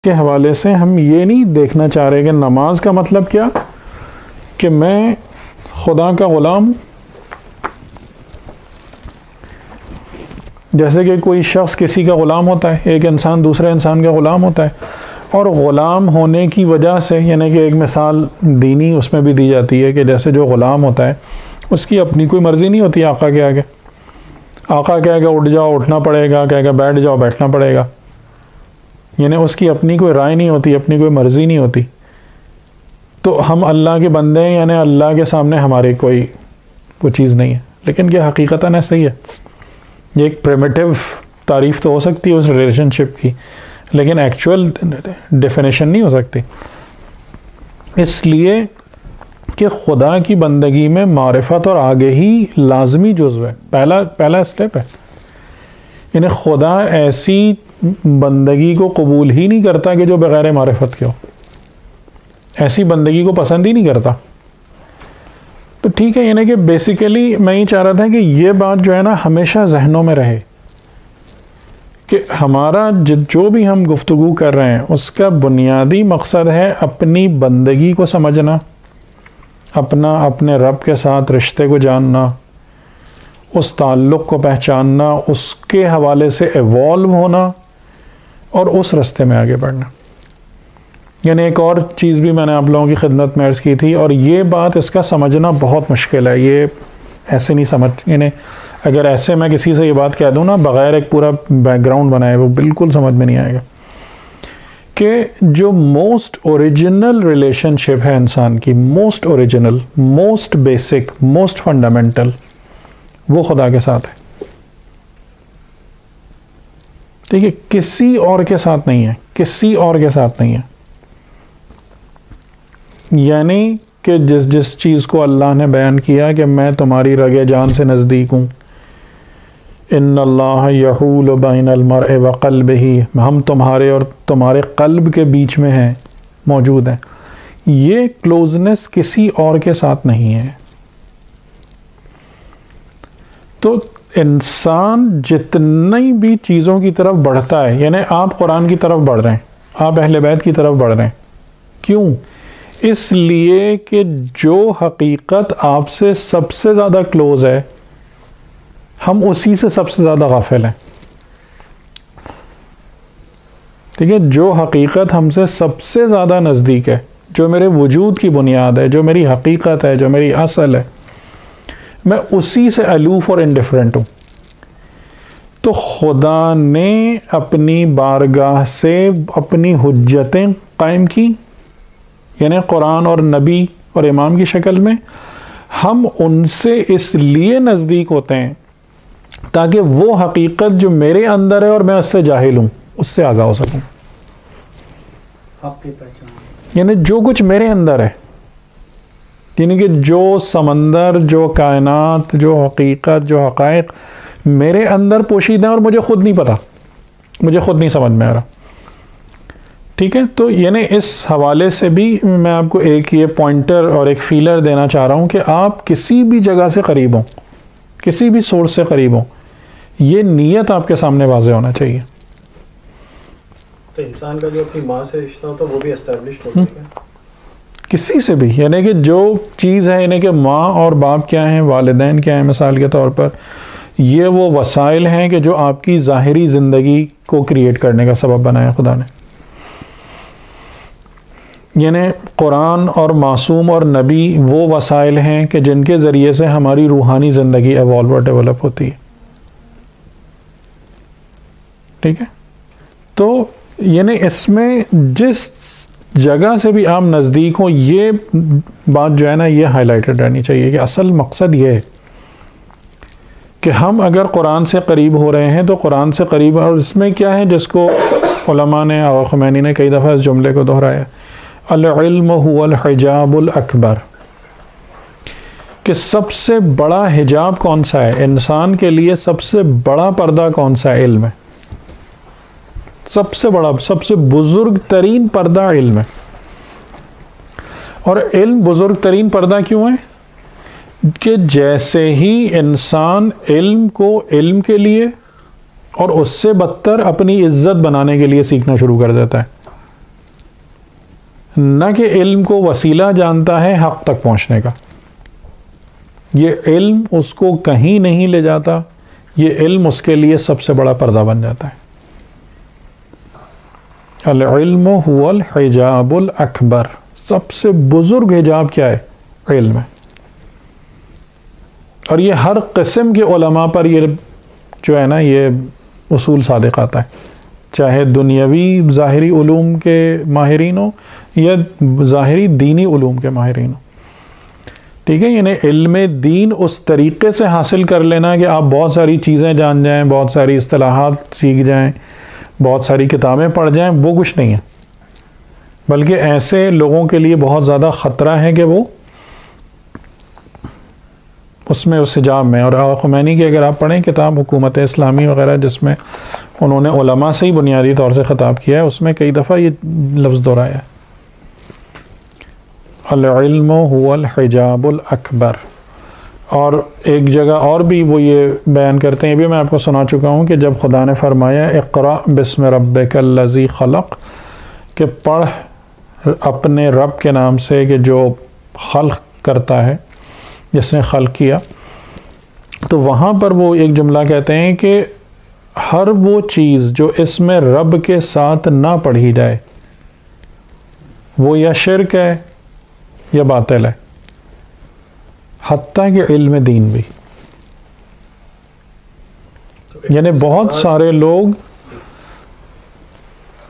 کے حوالے سے ہم یہ نہیں دیکھنا چاہ رہے کہ نماز کا مطلب کیا کہ میں خدا کا غلام ہوں. جیسے کہ کوئی شخص کسی کا غلام ہوتا ہے، ایک انسان دوسرے انسان کا غلام ہوتا ہے، اور غلام ہونے کی وجہ سے، یعنی کہ ایک مثال دینی اس میں بھی دی جاتی ہے کہ جیسے جو غلام ہوتا ہے اس کی اپنی کوئی مرضی نہیں ہوتی آقا کے آگے. آقا کہے گا اٹھ جاؤ اٹھنا پڑے گا، کہے گا بیٹھ جاؤ بیٹھنا پڑے گا، یعنی اس کی اپنی کوئی رائے نہیں ہوتی، اپنی کوئی مرضی نہیں ہوتی. تو ہم اللہ کے بندے ہیں، یعنی اللہ کے سامنے ہماری کوئی وہ چیز نہیں ہے. لیکن کیا حقیقتاً ایسا ہی ہے؟ یہ ایک پریمیٹیو تعریف تو ہو سکتی ہے اس ریلیشن شپ کی، لیکن ایکچوئل ڈیفینیشن نہیں ہو سکتی. اس لیے کہ خدا کی بندگی میں معرفت اور آگہی لازمی جزو ہے، پہلا اسٹیپ ہے. یعنی خدا ایسی بندگی کو قبول ہی نہیں کرتا کہ جو بغیر معرفت کے ہو، ایسی بندگی کو پسند ہی نہیں کرتا. تو ٹھیک ہے، یعنی کہ بیسیکلی میں یہ چاہ رہا تھا کہ یہ بات جو ہے نا ہمیشہ ذہنوں میں رہے کہ ہمارا جو بھی ہم گفتگو کر رہے ہیں اس کا بنیادی مقصد ہے اپنی بندگی کو سمجھنا، اپنے رب کے ساتھ رشتے کو جاننا، اس تعلق کو پہچاننا، اس کے حوالے سے ایوالو ہونا اور اس رستے میں آگے بڑھنا. یعنی ایک اور چیز بھی میں نے آپ لوگوں کی خدمت میں عرض کی تھی، اور یہ بات اس کا سمجھنا بہت مشکل ہے. یہ ایسے نہیں سمجھ، یعنی اگر ایسے میں کسی سے یہ بات کہہ دوں نا بغیر ایک پورا بیک گراؤنڈ بنائے وہ بالکل سمجھ میں نہیں آئے گا کہ جو موسٹ اوریجنل ریلیشن شپ ہے انسان کی، most original, most basic, most fundamental, وہ خدا کے ساتھ ہے. ٹھیک ہے، کسی اور کے ساتھ نہیں ہے، کسی اور کے ساتھ نہیں ہے. یعنی کہ جس چیز کو اللہ نے بیان کیا کہ میں تمہاری رگ جان سے نزدیک ہوں، ان اللہ یحول بین المرء وقلبہ، ہم تمہارے اور تمہارے قلب کے بیچ میں ہیں، موجود ہیں. یہ کلوزنس کسی اور کے ساتھ نہیں ہے. تو انسان جتنی بھی چیزوں کی طرف بڑھتا ہے، یعنی آپ قرآن کی طرف بڑھ رہے ہیں، آپ اہل بیت کی طرف بڑھ رہے ہیں، کیوں؟ اس لیے کہ جو حقیقت آپ سے سب سے زیادہ کلوز ہے ہم اسی سے سب سے زیادہ غافل ہیں. ٹھیک ہے، جو حقیقت ہم سے سب سے زیادہ نزدیک ہے، جو میرے وجود کی بنیاد ہے، جو میری حقیقت ہے، جو میری اصل ہے، میں اسی سے الوف اور انڈیفرنٹ ہوں. تو خدا نے اپنی بارگاہ سے اپنی حجتیں قائم کی، یعنی قرآن اور نبی اور امام کی شکل میں. ہم ان سے اس لیے نزدیک ہوتے ہیں تاکہ وہ حقیقت جو میرے اندر ہے اور میں اس سے جاہل ہوں اس سے آگاہ ہو سکوں. یعنی جو کچھ میرے اندر ہے، یعنی کہ جو سمندر، جو کائنات، جو حقیقت، جو حقائق میرے اندر پوشیدہ ہیں اور مجھے خود نہیں پتا، مجھے خود نہیں سمجھ میں آ رہا. ٹھیک ہے، تو یعنی اس حوالے سے بھی میں آپ کو ایک یہ پوائنٹر اور ایک فیلر دینا چاہ رہا ہوں کہ آپ کسی بھی جگہ سے قریب ہوں، کسی بھی سورس سے قریب ہوں، یہ نیت آپ کے سامنے واضح ہونا چاہیے. تو انسان کا جو اپنی ماں سے رشتہ ہوتا ہے وہ بھی اسٹیبلشڈ ہوتا ہے کسی سے بھی، یعنی کہ جو چیز ہے، یعنی کہ ماں اور باپ کیا ہیں، والدین کیا ہیں، مثال کے طور پر یہ وہ وسائل ہیں کہ جو آپ کی ظاہری زندگی کو کریٹ کرنے کا سبب بنایا خدا نے. یعنی قرآن اور معصوم اور نبی وہ وسائل ہیں کہ جن کے ذریعے سے ہماری روحانی زندگی ایوالو اور ڈیولپ ہوتی ہے. ٹھیک ہے، تو یعنی اس میں جس جگہ سے بھی آپ نزدیک ہوں، یہ بات جو ہے نا یہ ہائی لائٹڈ رہنی چاہیے کہ اصل مقصد یہ ہے کہ ہم اگر قرآن سے قریب ہو رہے ہیں تو قرآن سے قریب، اور اس میں کیا ہے جس کو علماء نے اور خمینی نے کئی دفعہ اس جملے کو دہرایا، العلم هو الحجاب الاکبر، کہ سب سے بڑا حجاب کون سا ہے انسان کے لیے، سب سے بڑا پردہ کون سا ہے؟ علم ہے. سب سے بڑا، سب سے بزرگ ترین پردہ علم ہے. اور علم بزرگ ترین پردہ کیوں ہے؟ کہ جیسے ہی انسان علم کو علم کے لیے اور اس سے بدتر اپنی عزت بنانے کے لیے سیکھنا شروع کر دیتا ہے، نہ کہ علم کو وسیلہ جانتا ہے حق تک پہنچنے کا. یہ علم اس کو کہیں نہیں لے جاتا، یہ علم اس کے لیے سب سے بڑا پردہ بن جاتا ہے. العلم هو الحجاب الاکبر، سب سے بزرگ حجاب کیا ہے؟ علم ہے. اور یہ ہر قسم کے علماء پر یہ جو ہے نا یہ اصول صادق آتا ہے، چاہے دنیاوی ظاہری علوم کے ماہرین ہو یا ظاہری دینی علوم کے ماہرین ہو. ٹھیک ہے، یعنی علم دین اس طریقے سے حاصل کر لینا کہ آپ بہت ساری چیزیں جان جائیں، بہت ساری اصطلاحات سیکھ جائیں، بہت ساری کتابیں پڑھ جائیں، وہ کچھ نہیں ہے. بلکہ ایسے لوگوں کے لیے بہت زیادہ خطرہ ہے کہ وہ اس حجاب میں. اور خمینی کی اگر آپ پڑھیں کتاب حکومت اسلامی وغیرہ، جس میں انہوں نے علماء سے ہی بنیادی طور سے خطاب کیا ہے، اس میں کئی دفعہ یہ لفظ دہرایا ہے، العلم هو الحجاب الاکبر. اور ایک جگہ اور بھی وہ یہ بیان کرتے ہیں، یہ بھی میں آپ کو سنا چکا ہوں، کہ جب خدا نے فرمایا اقرأ بسم ربک الذی خلق، کہ پڑھ اپنے رب کے نام سے کہ جو خلق کرتا ہے، جس نے خلق کیا، تو وہاں پر وہ ایک جملہ کہتے ہیں کہ ہر وہ چیز جو اس میں رب کے ساتھ نہ پڑھی جائے وہ یا شرک ہے یا باطل ہے، حتیٰ کہ علم دین بھی. یعنی بہت سارے لوگ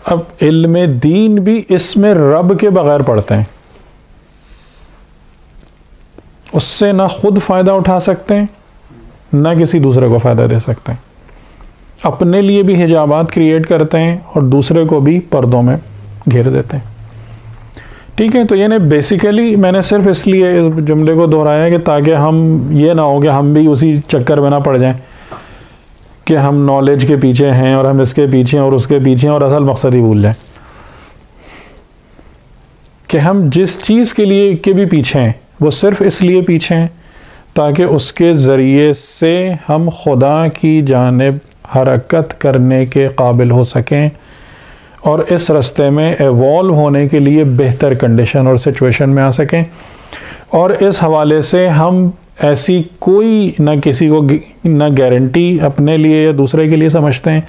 اب علم دین بھی اس میں رب کے بغیر پڑھتے ہیں، اس سے نہ خود فائدہ اٹھا سکتے ہیں نہ کسی دوسرے کو فائدہ دے سکتے ہیں، اپنے لیے بھی حجابات کریٹ کرتے ہیں اور دوسرے کو بھی پردوں میں گھیر دیتے ہیں. ٹھیک ہے، تو یعنی بیسیکلی میں نے صرف اس لیے اس جملے کو دہرایا کہ تاکہ ہم یہ نہ ہو کہ ہم بھی اسی چکر میں نہ پڑ جائیں کہ ہم نالج کے پیچھے ہیں اور ہم اس کے پیچھے ہیں اور اس کے پیچھے ہیں اور اصل مقصد ہی بھول جائیں، کہ ہم جس چیز کے لیے کے بھی پیچھے ہیں وہ صرف اس لیے پیچھے ہیں تاکہ اس کے ذریعے سے ہم خدا کی جانب حرکت کرنے کے قابل ہو سکیں اور اس رستے میں ایوالو ہونے کے لیے بہتر کنڈیشن اور سچویشن میں آ سکیں. اور اس حوالے سے ہم ایسی کوئی نہ کسی کو نہ گارنٹی اپنے لیے یا دوسرے کے لیے سمجھتے ہیں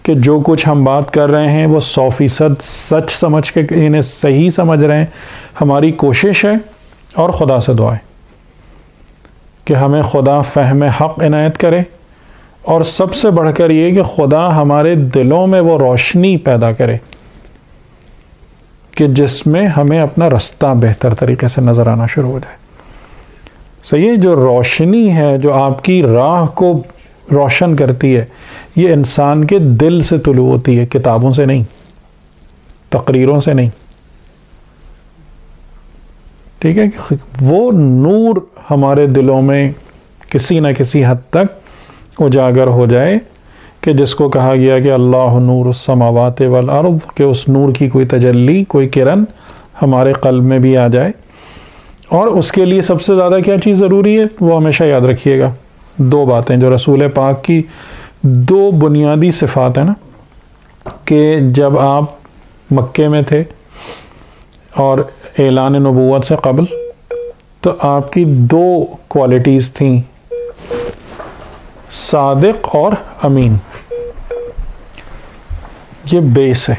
کہ جو کچھ ہم بات کر رہے ہیں وہ 100% سچ سمجھ کے انہیں صحیح سمجھ رہے ہیں. ہماری کوشش ہے اور خدا سے دعا ہے کہ ہمیں خدا فہم حق عنایت کرے، اور سب سے بڑھ کر یہ کہ خدا ہمارے دلوں میں وہ روشنی پیدا کرے کہ جس میں ہمیں اپنا رستہ بہتر طریقے سے نظر آنا شروع ہو جائے. صحیح، جو روشنی ہے جو آپ کی راہ کو روشن کرتی ہے، یہ انسان کے دل سے طلوع ہوتی ہے، کتابوں سے نہیں، تقریروں سے نہیں. ٹھیک ہے، وہ نور ہمارے دلوں میں کسی نہ کسی حد تک اجاگر ہو جائے کہ جس کو کہا گیا کہ اللہ نور السماوات والارض، کہ اس نور کی کوئی تجلی، کوئی کرن ہمارے قلب میں بھی آ جائے. اور اس کے لیے سب سے زیادہ کیا چیز ضروری ہے وہ ہمیشہ یاد رکھیے گا، 2 باتیں جو رسول پاک کی 2 بنیادی صفات ہیں نا، کہ جب آپ مکے میں تھے اور اعلان نبوت سے قبل، تو آپ کی 2 کوالٹیز تھیں، صادق اور امین. یہ بیس ہے.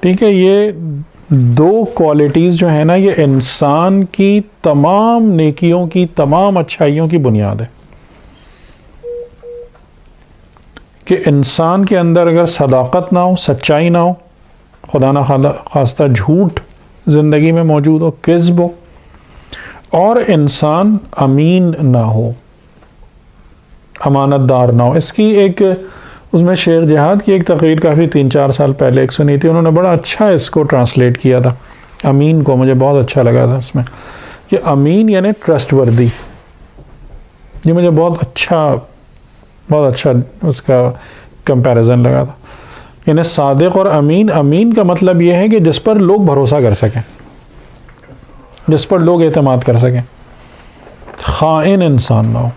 ٹھیک ہے، یہ 2 کوالٹیز جو ہیں نا، یہ انسان کی تمام نیکیوں کی، تمام اچھائیوں کی بنیاد ہے. کہ انسان کے اندر اگر صداقت نہ ہو، سچائی نہ ہو، خدا نہ خواستہ جھوٹ زندگی میں موجود ہو، کذب ہو، اور انسان امین نہ ہو، امانت دار نہ ہو. اس کی ایک اس میں شیخ جہاد کی ایک تقریر کافی 3-4 سال پہلے ایک سنی تھی، انہوں نے بڑا اچھا اس کو ٹرانسلیٹ کیا تھا. امین کو مجھے بہت اچھا لگا تھا اس میں، کہ امین یعنی ٹرسٹ وردی. یہ مجھے بہت اچھا اس کا کمپیریزن لگا تھا. یعنی صادق اور امین، امین کا مطلب یہ ہے کہ جس پر لوگ بھروسہ کر سکیں، جس پر لوگ اعتماد کر سکیں، خائن انسان نہ ہو.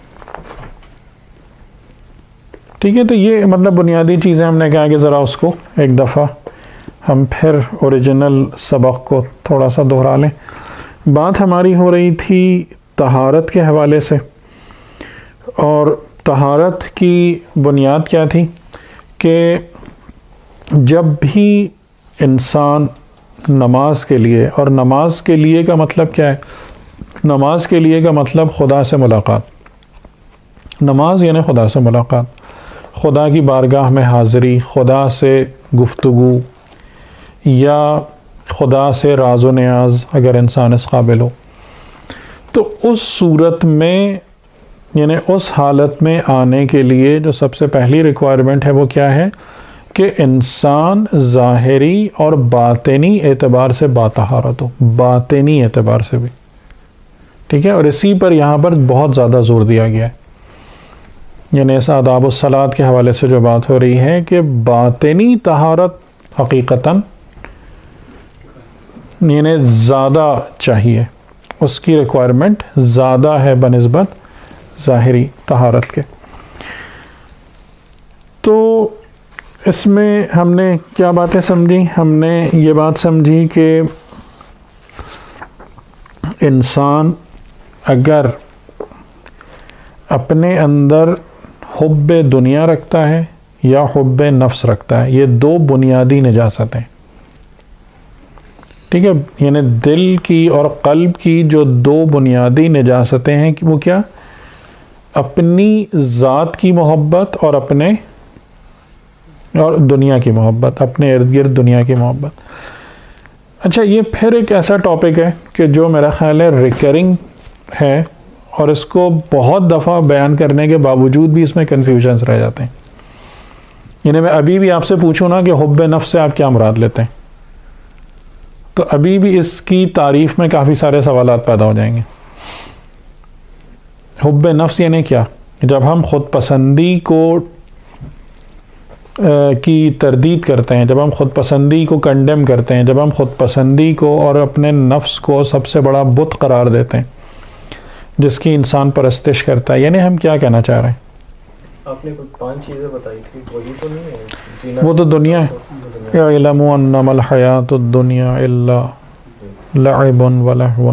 ٹھیک ہے، تو یہ مطلب بنیادی چیزیں ہم نے کہا کہ ذرا اس کو ایک دفعہ ہم پھر اوریجنل سبق کو تھوڑا سا دہرا لیں. بات ہماری ہو رہی تھی طہارت کے حوالے سے، اور طہارت کی بنیاد کیا تھی کہ جب بھی انسان نماز کے لیے، اور نماز کے لیے کا مطلب کیا ہے؟ نماز کے لیے کا مطلب خدا سے ملاقات. نماز یعنی خدا سے ملاقات، خدا کی بارگاہ میں حاضری، خدا سے گفتگو، یا خدا سے راز و نیاز اگر انسان اس قابل ہو. تو اس صورت میں یعنی اس حالت میں آنے کے لیے جو سب سے پہلی ریکوائرمنٹ ہے وہ کیا ہے کہ انسان ظاہری اور باطنی اعتبار سے باطہارت ہو، باطنی اعتبار سے بھی. ٹھیک ہے، اور اسی پر یہاں پر بہت زیادہ زور دیا گیا ہے. یعنی اس آداب الصلاۃ کے حوالے سے جو بات ہو رہی ہے کہ باطنی طہارت حقیقتاً یعنی زیادہ چاہیے، اس کی ریکوائرمنٹ زیادہ ہے بنسبت ظاہری طہارت کے. تو اس میں ہم نے کیا باتیں سمجھی؟ ہم نے یہ بات سمجھی کہ انسان اگر اپنے اندر حب دنیا رکھتا ہے یا حب نفس رکھتا ہے، یہ دو بنیادی نجاستیں. ٹھیک ہے، یعنی دل کی اور قلب کی جو دو بنیادی نجاستیں ہیں وہ کیا؟ اپنی ذات کی محبت اور دنیا کی محبت، اپنے ارد گرد دنیا کی محبت. اچھا، یہ پھر ایک ایسا ٹاپک ہے کہ جو میرا خیال ہے ریکرنگ ہے، اور اس کو بہت دفعہ بیان کرنے کے باوجود بھی اس میں کنفیوژنس رہ جاتے ہیں. یعنی میں ابھی بھی آپ سے پوچھوں نا کہ حب نفس سے آپ کیا مراد لیتے ہیں، تو ابھی بھی اس کی تعریف میں کافی سارے سوالات پیدا ہو جائیں گے. حب نفس یعنی کیا؟ جب ہم خود پسندی کی تردید کرتے ہیں، جب ہم خود پسندی کو کنڈیم کرتے ہیں، جب ہم خود پسندی کو اور اپنے نفس کو سب سے بڑا بت قرار دیتے ہیں جس کی انسان پرستش کرتا ہے، یعنی ہم کیا کہنا چاہ رہے ہیں؟ آپ نے 5 چیزیں بتائی تھی، وہی تو نہیں ہے؟ وہ تو دنیا ہے. اعلموا انما الحیات الدنیا الا لعب و لہو،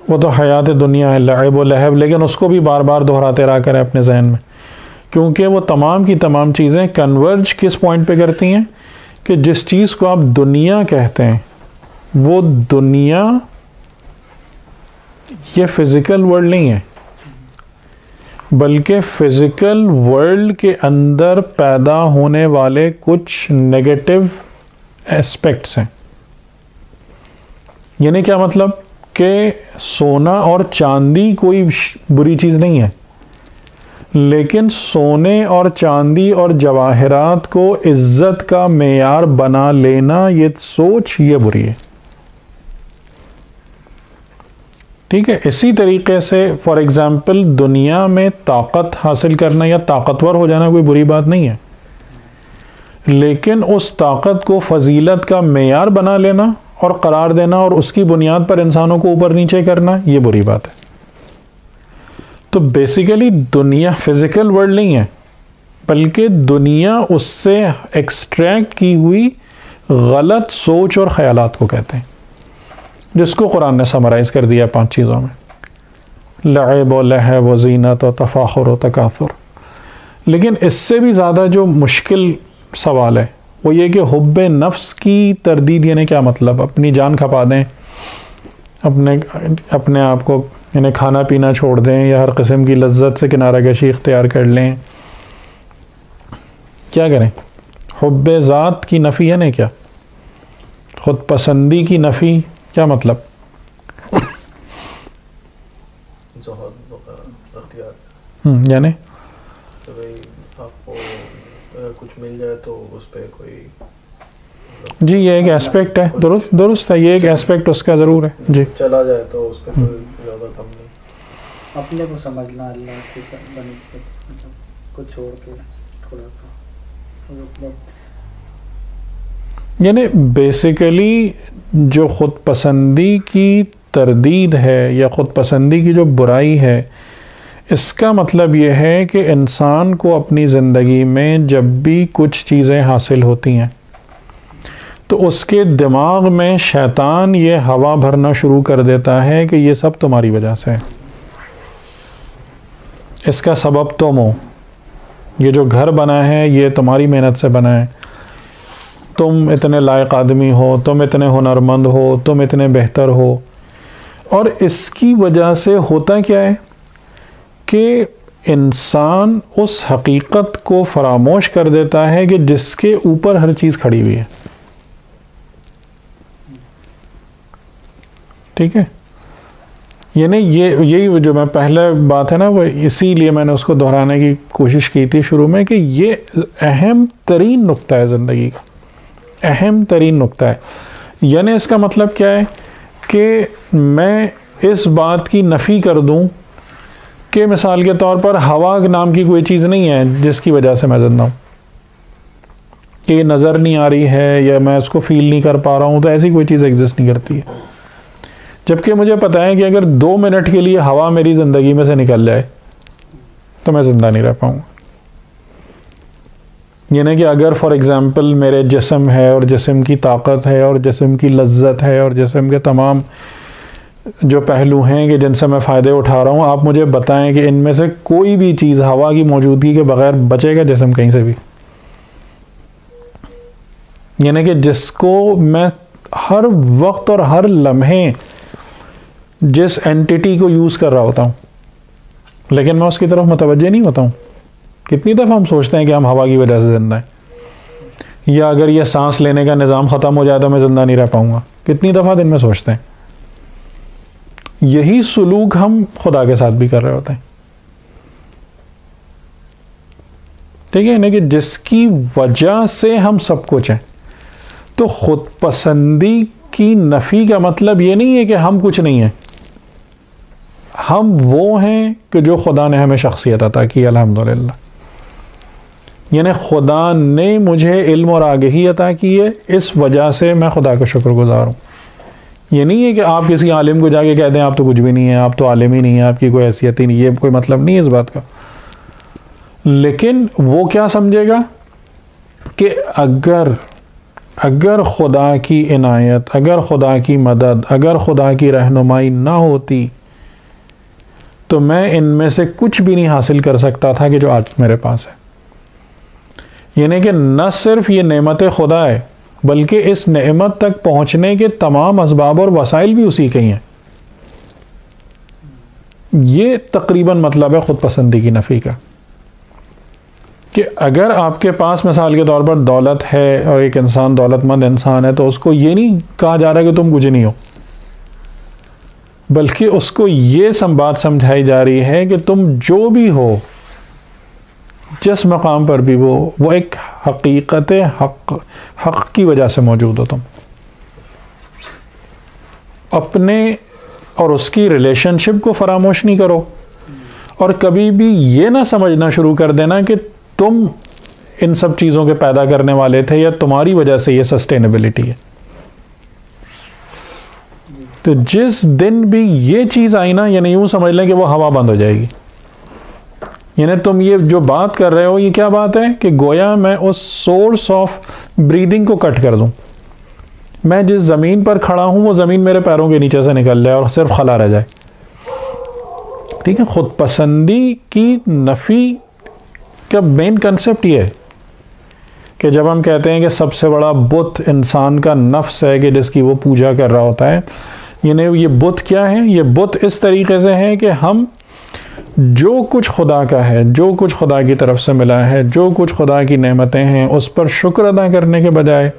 وہ تو حیات دنیا ہے، لعب و لہو، لیکن اس کو بھی بار بار دہراتے رہا کریں اپنے ذہن میں، کیونکہ وہ تمام کی تمام چیزیں کنورج کس پوائنٹ پہ کرتی ہیں کہ جس چیز کو آپ دنیا کہتے ہیں وہ دنیا یہ فزیکل ورلڈ نہیں ہے، بلکہ فزیکل ورلڈ کے اندر پیدا ہونے والے کچھ نیگیٹو ایسپیکٹس ہیں. یعنی کیا مطلب کہ سونا اور چاندی کوئی بری چیز نہیں ہے، لیکن سونے اور چاندی اور جواہرات کو عزت کا معیار بنا لینا، یہ سوچ یہ بری ہے. ٹھیک ہے، اسی طریقے سے فار ایگزامپل دنیا میں طاقت حاصل کرنا یا طاقتور ہو جانا کوئی بری بات نہیں ہے، لیکن اس طاقت کو فضیلت کا معیار بنا لینا اور قرار دینا اور اس کی بنیاد پر انسانوں کو اوپر نیچے کرنا، یہ بری بات ہے. تو بیسیکلی دنیا فزیکل ورلڈ نہیں ہے، بلکہ دنیا اس سے ایکسٹریکٹ کی ہوئی غلط سوچ اور خیالات کو کہتے ہیں، جس کو قرآن نے سمرائز کر دیا 5 چیزوں میں: لعب و لہو و زینت و تفاخر و تکاثر. لیکن اس سے بھی زیادہ جو مشکل سوال ہے وہ یہ کہ حب نفس کی تردید یعنی کیا مطلب؟ اپنی جان کھپا دیں، اپنے آپ کو یعنی کھانا پینا چھوڑ دیں، یا ہر قسم کی لذت سے کنارہ کشی اختیار کر لیں، کیا کریں؟ حب ذات کی نفی ہے نا، کیا خود پسندی کی نفی کیا مطلب؟ یعنی آپ کو کچھ مل جائے تو اس پہ کوئی جی یہ ایک ایسپیکٹ ہے، درست ہے، یہ ایک ایسپیکٹ اس کا ضرور ہے. جی چلا جائے تو اس پہ کوئی زیادہ کم نہیں، اپنے کو سمجھنا اللہ کی بنسبت کو چھوڑ کے تھوڑا سا، یعنی بیسیکلی جو خود پسندی کی تردید ہے یا خود پسندی کی جو برائی ہے، اس کا مطلب یہ ہے کہ انسان کو اپنی زندگی میں جب بھی کچھ چیزیں حاصل ہوتی ہیں تو اس کے دماغ میں شیطان یہ ہوا بھرنا شروع کر دیتا ہے کہ یہ سب تمہاری وجہ سے ہے، اس کا سبب تم ہو، یہ جو گھر بنا ہے یہ تمہاری محنت سے بنا ہے، تم اتنے لائق آدمی ہو، تم اتنے ہنرمند ہو، تم اتنے بہتر ہو. اور اس کی وجہ سے ہوتا کیا ہے کہ انسان اس حقیقت کو فراموش کر دیتا ہے کہ جس کے اوپر ہر چیز کھڑی ہوئی ہے. ٹھیک ہے، یعنی یہی جو میں پہلے بات ہے نا، وہ اسی لیے میں نے اس کو دہرانے کی کوشش کی تھی شروع میں کہ یہ اہم ترین نقطہ ہے زندگی کا، اہم ترین نقطہ ہے. یعنی اس کا مطلب کیا ہے کہ میں اس بات کی نفی کر دوں کہ مثال کے طور پر ہوا نام کی کوئی چیز نہیں ہے جس کی وجہ سے میں زندہ ہوں، کہ یہ نظر نہیں آ رہی ہے یا میں اس کو فیل نہیں کر پا رہا ہوں، تو ایسی کوئی چیز ایگزسٹ نہیں کرتی ہے. جبکہ مجھے پتہ ہے کہ اگر 2 منٹ کے لیے ہوا میری زندگی میں سے نکل جائے تو میں زندہ نہیں رہ پاؤں گا. یعنی کہ اگر فار ایگزامپل میرے جسم ہے اور جسم کی طاقت ہے اور جسم کی لذت ہے اور جسم کے تمام جو پہلو ہیں کہ جن سے میں فائدے اٹھا رہا ہوں، آپ مجھے بتائیں کہ ان میں سے کوئی بھی چیز ہوا کی موجودگی کے بغیر بچے گا جسم کہیں سے بھی؟ یعنی کہ جس کو میں ہر وقت اور ہر لمحے جس اینٹیٹی کو یوز کر رہا ہوتا ہوں لیکن میں اس کی طرف متوجہ نہیں ہوتا ہوں. کتنی دفعہ ہم سوچتے ہیں کہ ہم ہوا کی وجہ سے زندہ ہیں، یا اگر یہ سانس لینے کا نظام ختم ہو جائے تو میں زندہ نہیں رہ پاؤں گا. کتنی دفعہ دن میں سوچتے ہیں. یہی سلوک ہم خدا کے ساتھ بھی کر رہے ہوتے ہیں. ٹھیک ہے، یعنی کہ جس کی وجہ سے ہم سب کچھ ہیں. تو خود پسندی کی نفی کا مطلب یہ نہیں ہے کہ ہم کچھ نہیں ہیں، ہم وہ ہیں کہ جو خدا نے ہمیں شخصیت عطا کی، الحمدللہ. یعنی خدا نے مجھے علم اور آگہی عطا کی ہے، اس وجہ سے میں خدا کا شکر گزار ہوں. یہ نہیں ہے کہ آپ کسی عالم کو جا کے کہہ دیں آپ تو کچھ بھی نہیں ہیں، آپ تو عالم ہی نہیں ہیں، آپ کی کوئی حیثیت ہی نہیں، یہ کوئی مطلب نہیں ہے اس بات کا. لیکن وہ کیا سمجھے گا کہ اگر خدا کی عنایت، اگر خدا کی مدد، اگر خدا کی رہنمائی نہ ہوتی تو میں ان میں سے کچھ بھی نہیں حاصل کر سکتا تھا کہ جو آج میرے پاس ہے. یعنی کہ نہ صرف یہ نعمت خدا ہے بلکہ اس نعمت تک پہنچنے کے تمام اسباب اور وسائل بھی اسی کے ہی ہیں. یہ تقریباً مطلب ہے خود پسندی کی نفی کا، کہ اگر آپ کے پاس مثال کے طور پر دولت ہے اور ایک انسان دولت مند انسان ہے تو اس کو یہ نہیں کہا جا رہا کہ تم کچھ نہیں ہو، بلکہ اس کو یہ بات سمجھائی جا رہی ہے کہ تم جو بھی ہو، جس مقام پر بھی وہ ایک حقیقت حق کی وجہ سے موجود ہو. تم اپنے اور اس کی ریلیشن شپ کو فراموش نہیں کرو، اور کبھی بھی یہ نہ سمجھنا شروع کر دینا کہ تم ان سب چیزوں کے پیدا کرنے والے تھے یا تمہاری وجہ سے یہ سسٹینیبلٹی ہے. تو جس دن بھی یہ چیز آئی نا، یعنی یوں سمجھ لیں کہ وہ ہوا بند ہو جائے گی. یعنی تم یہ جو بات کر رہے ہو یہ کیا بات ہے کہ گویا میں اس سورس آف بریدنگ کو کٹ کر دوں. میں جس زمین پر کھڑا ہوں وہ زمین میرے پیروں کے نیچے سے نکل جائے اور صرف خلا رہ جائے. ٹھیک ہے، خود پسندی کی نفی کا مین کنسپٹ یہ ہے کہ جب ہم کہتے ہیں کہ سب سے بڑا بت انسان کا نفس ہے کہ جس کی وہ پوجا کر رہا ہوتا ہے، یعنی یہ بت کیا ہے؟ یہ بت اس طریقے سے ہے کہ ہم جو کچھ خدا کا ہے، جو کچھ خدا کی طرف سے ملا ہے، جو کچھ خدا کی نعمتیں ہیں، اس پر شکر ادا کرنے کے بجائے،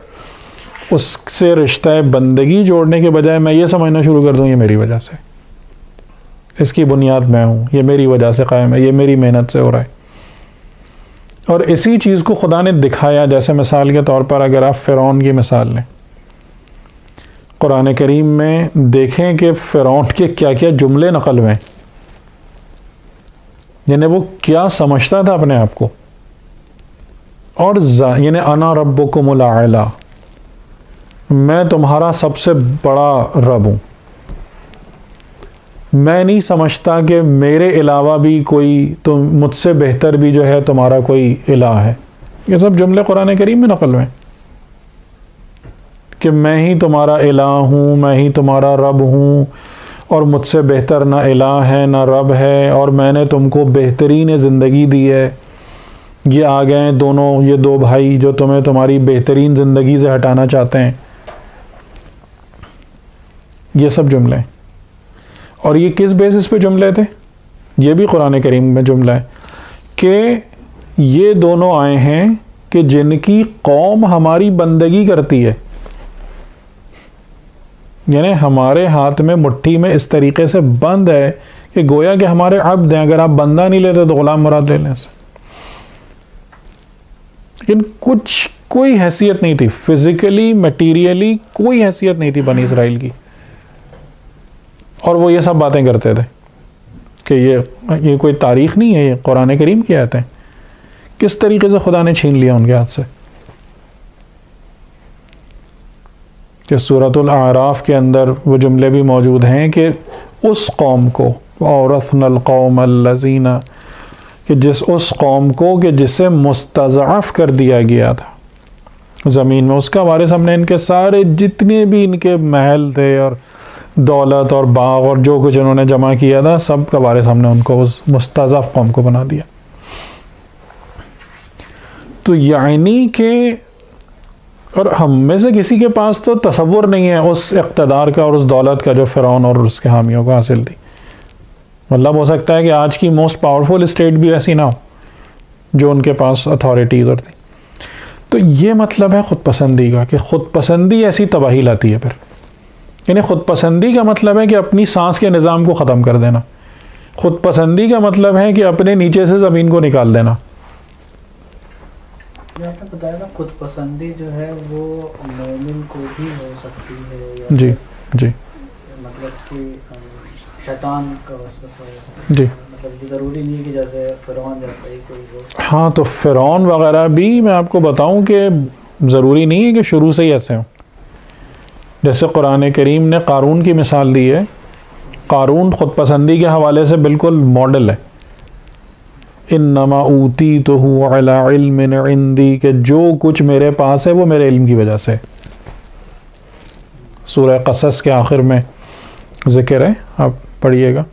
اس سے رشتہ بندگی جوڑنے کے بجائے میں یہ سمجھنا شروع کر دوں یہ میری وجہ سے، اس کی بنیاد میں ہوں، یہ میری وجہ سے قائم ہے، یہ میری محنت سے ہو رہا ہے. اور اسی چیز کو خدا نے دکھایا. جیسے مثال کے طور پر اگر آپ فرعون کی مثال لیں، قرآن کریم میں دیکھیں کہ فرعون کے کیا کیا جملے نقل ہوئے، یعنی وہ کیا سمجھتا تھا اپنے آپ کو. اور یعنی انا ربکم الاعلی، میں تمہارا سب سے بڑا رب ہوں، میں نہیں سمجھتا کہ میرے علاوہ بھی کوئی، تو مجھ سے بہتر بھی جو ہے تمہارا کوئی الہ ہے. یہ سب جملے قرآن کریم میں نقل ہوئے. کہ میں ہی تمہارا الہ ہوں، میں ہی تمہارا رب ہوں، اور مجھ سے بہتر نہ الہ ہے نہ رب ہے، اور میں نے تم کو بہترین زندگی دی ہے. یہ آ گئے دونوں، یہ دو بھائی جو تمہیں تمہاری بہترین زندگی سے ہٹانا چاہتے ہیں. یہ سب جملے، اور یہ کس بیسس پہ جملے تھے؟ یہ بھی قرآن کریم میں جملہ ہے کہ یہ دونوں آئے ہیں کہ جن کی قوم ہماری بندگی کرتی ہے، یعنی ہمارے ہاتھ میں مٹھی میں اس طریقے سے بند ہے کہ گویا کہ ہمارے عبد ہیں. اگر آپ بندہ نہیں لیتے تو غلام مراد لے لیں سے. لیکن کوئی حیثیت نہیں تھی فزیکلی میٹیریلی، کوئی حیثیت نہیں تھی بنی اسرائیل کی، اور وہ یہ سب باتیں کرتے تھے کہ یہ کوئی تاریخ نہیں ہے، یہ قرآن کریم کی آیتیں. کس طریقے سے خدا نے چھین لیا ان کے ہاتھ سے کہ سورۃ الاعراف کے اندر وہ جملے بھی موجود ہیں کہ اس قوم کو اورثنا القوم الذین، کہ اس قوم کو کہ جسے مستضعف کر دیا گیا تھا زمین میں، اس کا وارث ہم نے ان کے سارے جتنے بھی ان کے محل تھے اور دولت اور باغ اور جو کچھ انہوں نے جمع کیا تھا، سب کا وارث ہم نے ان کو اس مستضعف قوم کو بنا دیا. تو یعنی کہ اور ہم میں سے کسی کے پاس تو تصور نہیں ہے اس اقتدار کا اور اس دولت کا جو فرعون اور اس کے حامیوں کو حاصل تھی. مطلب ہو سکتا ہے کہ آج کی موسٹ پاورفل اسٹیٹ بھی ایسی نہ ہو جو ان کے پاس اتھارٹیز اور تھی. تو یہ مطلب ہے خود پسندی کا، کہ خود پسندی ایسی تباہی لاتی ہے. پھر یعنی خود پسندی کا مطلب ہے کہ اپنی سانس کے نظام کو ختم کر دینا. خود پسندی کا مطلب ہے کہ اپنے نیچے سے زمین کو نکال دینا. آپ نے بتایا نا خود پسندی جو ہے وہ مومن کو بھی ہو سکتی ہے، جی جی، مطلب کہ شیطان کا وسوسہ، جی، مطلب ضروری نہیں کہ جیسے فرعون جیسا ہی کوئی ہو. ہاں تو فرعون وغیرہ بھی میں آپ کو بتاؤں کہ ضروری نہیں ہے کہ شروع سے ہی ایسے ہوں. جیسے قرآن کریم نے قارون کی مثال دی ہے. قارون خود پسندی کے حوالے سے بالکل ماڈل ہے. انما اوتیتہ علی علم عندی، کہ جو کچھ میرے پاس ہے وہ میرے علم کی وجہ سے. سورہ قصص کے آخر میں ذکر ہے، آپ پڑھیے گا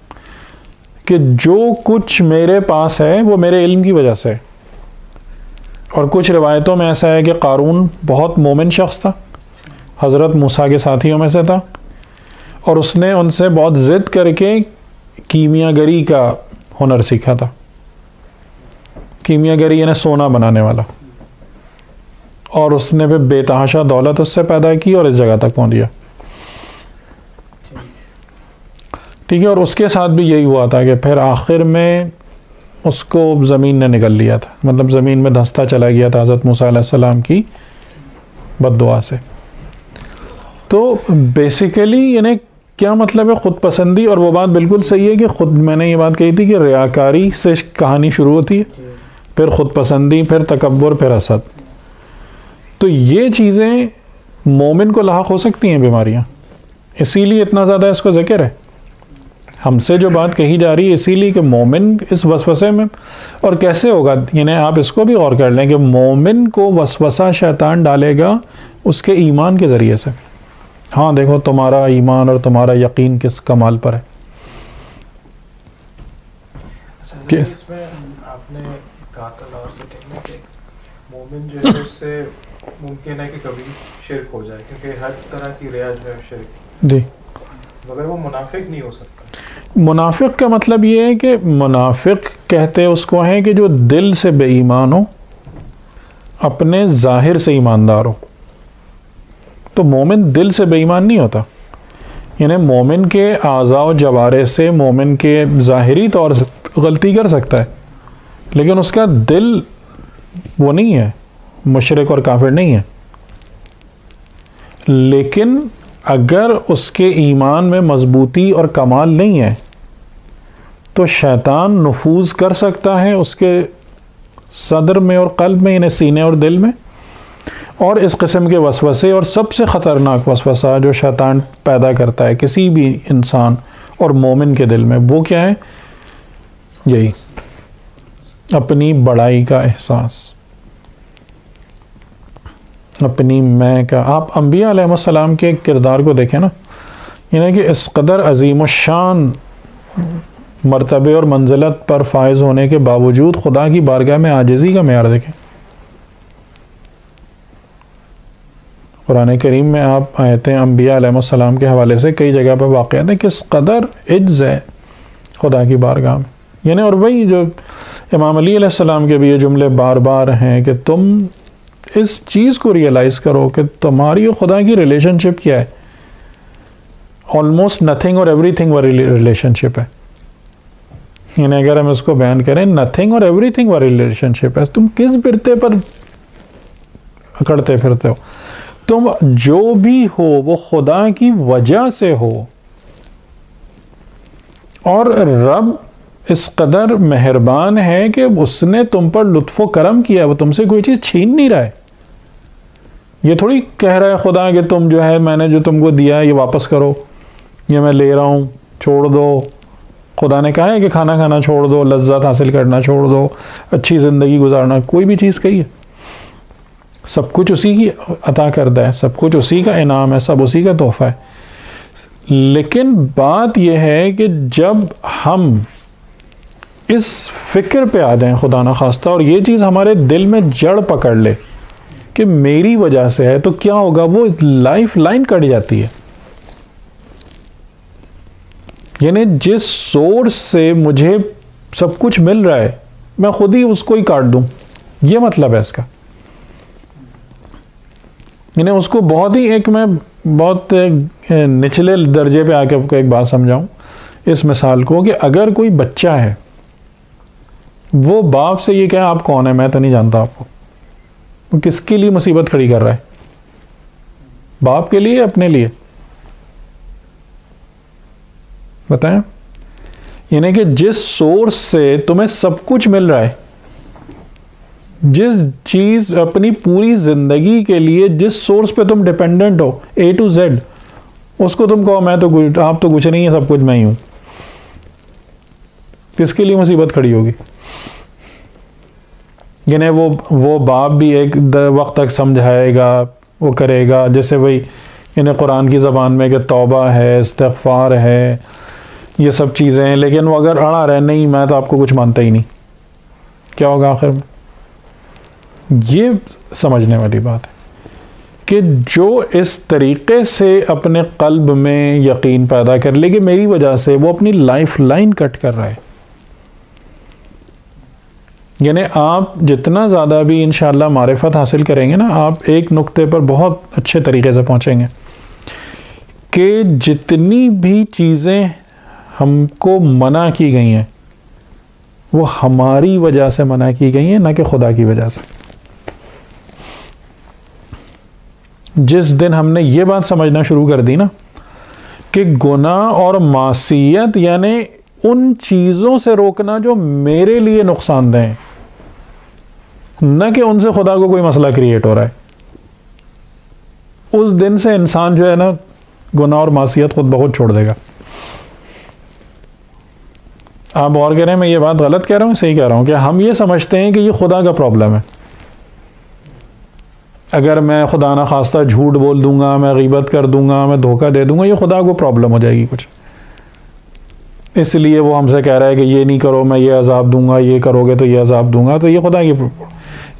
کہ جو کچھ میرے پاس ہے وہ میرے علم کی وجہ سے. اور کچھ روایتوں میں ایسا ہے کہ قارون بہت مومن شخص تھا، حضرت موسیٰ کے ساتھیوں میں سے تھا، اور اس نے ان سے بہت ضد کر کے کیمیا گری کا ہنر سیکھا تھا. کیمیا گری یعنی سونا بنانے والا، اور اس نے پھر بے تحاشا دولت اس سے پیدا کی اور اس جگہ تک پہنچ گیا. ٹھیک ہے، اور اس کے ساتھ بھی یہی ہوا تھا کہ پھر آخر میں اس کو زمین نے نگل لیا تھا، مطلب زمین میں دھنستا چلا گیا تھا حضرت موسیٰ علیہ السلام کی بد دعا سے. تو بیسیکلی یعنی کیا مطلب ہے خود پسندی؟ اور وہ بات بالکل صحیح ہے کہ خود میں نے یہ بات کہی تھی کہ ریاکاری سے کہانی شروع ہوتی ہے، پھر خود پسندی، پھر تکبر، پھر حسد. تو یہ چیزیں مومن کو لاحق ہو سکتی ہیں بیماریاں، اسی لیے اتنا زیادہ اس کو ذکر ہے. ہم سے جو بات کہی جا رہی ہے اسی لیے کہ مومن اس وسوسے میں، اور کیسے ہوگا، یعنی آپ اس کو بھی غور کر لیں کہ مومن کو وسوسہ شیطان ڈالے گا اس کے ایمان کے ذریعے سے. ہاں دیکھو تمہارا ایمان اور تمہارا یقین کس کمال پر ہے. اس میں آپ نے کہا تھا لاسٹ سیٹنگ میں کہ مومن جو ہے اس سے ممکن ہے کہ کبھی شرک ہو جائے، کیونکہ ہر طرح کی ریا جو ہے شرک، جی، مگر وہ منافق نہیں ہو سکتا. منافق کا مطلب یہ ہے کہ منافق کہتے اس کو ہیں کہ جو دل سے بے ایمان ہو، اپنے ظاہر سے ایماندار ہو. تو مومن دل سے بے ایمان نہیں ہوتا، یعنی مومن کے اعضاء و جوارح سے مومن کے ظاہری طور سے غلطی کر سکتا ہے، لیکن اس کا دل وہ نہیں ہے، مشرک اور کافر نہیں ہے. لیکن اگر اس کے ایمان میں مضبوطی اور کمال نہیں ہے تو شیطان نفوذ کر سکتا ہے اس کے صدر میں اور قلب میں، یعنی سینے اور دل میں. اور اس قسم کے وسوسے، اور سب سے خطرناک وسوسہ جو شیطان پیدا کرتا ہے کسی بھی انسان اور مومن کے دل میں، وہ کیا ہے؟ یہی اپنی بڑائی کا احساس، اپنی میں کا. آپ انبیاء علیہ السلام کے کردار کو دیکھیں نا، یعنی کہ اس قدر عظیم الشان مرتبے اور منزلت پر فائز ہونے کے باوجود خدا کی بارگاہ میں عاجزی کا معیار دیکھیں. قرآن کریم میں آپ آیتیں انبیاء علیہ السلام کے حوالے سے کئی جگہ پر واقعات ہیں، کس قدر عجز ہے خدا کی بارگاہ میں. یعنی اور وہی جو امام علی علیہ السلام کے بھی یہ جملے بار بار ہیں کہ تم اس چیز کو ریئلائز کرو کہ تمہاری اور خدا کی ریلیشن شپ کیا ہے. آلموسٹ نتھنگ اور ایوری تھنگ والی ریلیشن شپ ہے. یعنی اگر ہم اس کو بیان کریں، نتھنگ اور ایوری تھنگ والی ریلیشن شپ ہے. تم کس برتے پر اکڑتے پھرتے ہو؟ تم جو بھی ہو وہ خدا کی وجہ سے ہو، اور رب اس قدر مہربان ہے کہ اس نے تم پر لطف و کرم کیا، وہ تم سے کوئی چیز چھین نہیں رہا ہے. یہ تھوڑی کہہ رہا ہے خدا کہ تم جو ہے میں نے جو تم کو دیا ہے یہ واپس کرو، یہ میں لے رہا ہوں چھوڑ دو. خدا نے کہا ہے کہ کھانا کھانا چھوڑ دو، لذت حاصل کرنا چھوڑ دو، اچھی زندگی گزارنا، کوئی بھی چیز کہی ہے. سب کچھ اسی کی عطا کردہ ہے، سب کچھ اسی کا انعام ہے، سب اسی کا تحفہ ہے. لیکن بات یہ ہے کہ جب ہم اس فکر پہ آ جائیں خدا نخواستہ اور یہ چیز ہمارے دل میں جڑ پکڑ لے کہ میری وجہ سے ہے، تو کیا ہوگا؟ وہ لائف لائن کٹ جاتی ہے. یعنی جس سورس سے مجھے سب کچھ مل رہا ہے میں خود ہی اس کو ہی کاٹ دوں، یہ مطلب ہے اس کا. یعنی اس کو بہت ہی میں بہت نچلے درجے پہ آ کے آپ کو ایک بات سمجھاؤں اس مثال کو، کہ اگر کوئی بچہ ہے وہ باپ سے یہ کہے آپ کون ہیں، میں تو نہیں جانتا آپ کو، وہ کس کے لیے مصیبت کھڑی کر رہا ہے؟ باپ کے لیے، اپنے لیے؟ بتائیں. یعنی کہ جس سورس سے تمہیں سب کچھ مل رہا ہے، جس چیز اپنی پوری زندگی کے لیے جس سورس پہ تم dependent who A to Z، اس کو تم کہو میں تو آپ تو کچھ نہیں ہے، سب کچھ میں ہی ہوں، کس کے لیے مصیبت کھڑی ہوگی؟ یعنی وہ باپ بھی ایک وقت تک سمجھائے گا، وہ کرے گا، جیسے وہی یعنی قرآن کی زبان میں کہ توبہ ہے، استغفار ہے، یہ سب چیزیں ہیں. لیکن وہ اگر اڑا رہے نہیں میں تو آپ کو کچھ مانتا ہی نہیں، کیا ہوگا آخر میں؟ یہ سمجھنے والی بات ہے کہ جو اس طریقے سے اپنے قلب میں یقین پیدا کر لے کہ میری وجہ سے، وہ اپنی لائف لائن کٹ کر رہا ہے. یعنی آپ جتنا زیادہ بھی انشاءاللہ معرفت حاصل کریں گے نا، آپ ایک نقطے پر بہت اچھے طریقے سے پہنچیں گے کہ جتنی بھی چیزیں ہم کو منع کی گئی ہیں وہ ہماری وجہ سے منع کی گئی ہیں، نہ کہ خدا کی وجہ سے. جس دن ہم نے یہ بات سمجھنا شروع کر دی نا کہ گناہ اور معصیت یعنی ان چیزوں سے روکنا جو میرے لیے نقصان دہ ہیں، نہ کہ ان سے خدا کو کوئی مسئلہ کریٹ ہو رہا ہے، اس دن سے انسان جو ہے نا گناہ اور معصیت خود بخود چھوڑ دے گا. آپ اور کہہ رہے ہیں میں یہ بات غلط کہہ رہا ہوں، صحیح کہہ رہا ہوں، کہ ہم یہ سمجھتے ہیں کہ یہ خدا کا پرابلم ہے. اگر میں خدا نہ خواستہ جھوٹ بول دوں گا، میں غیبت کر دوں گا، میں دھوکہ دے دوں گا، یہ خدا کو پرابلم ہو جائے گی کچھ، اس لیے وہ ہم سے کہہ رہا ہے کہ یہ نہیں کرو میں یہ عذاب دوں گا، یہ کرو گے تو یہ عذاب دوں گا. تو یہ خدا کی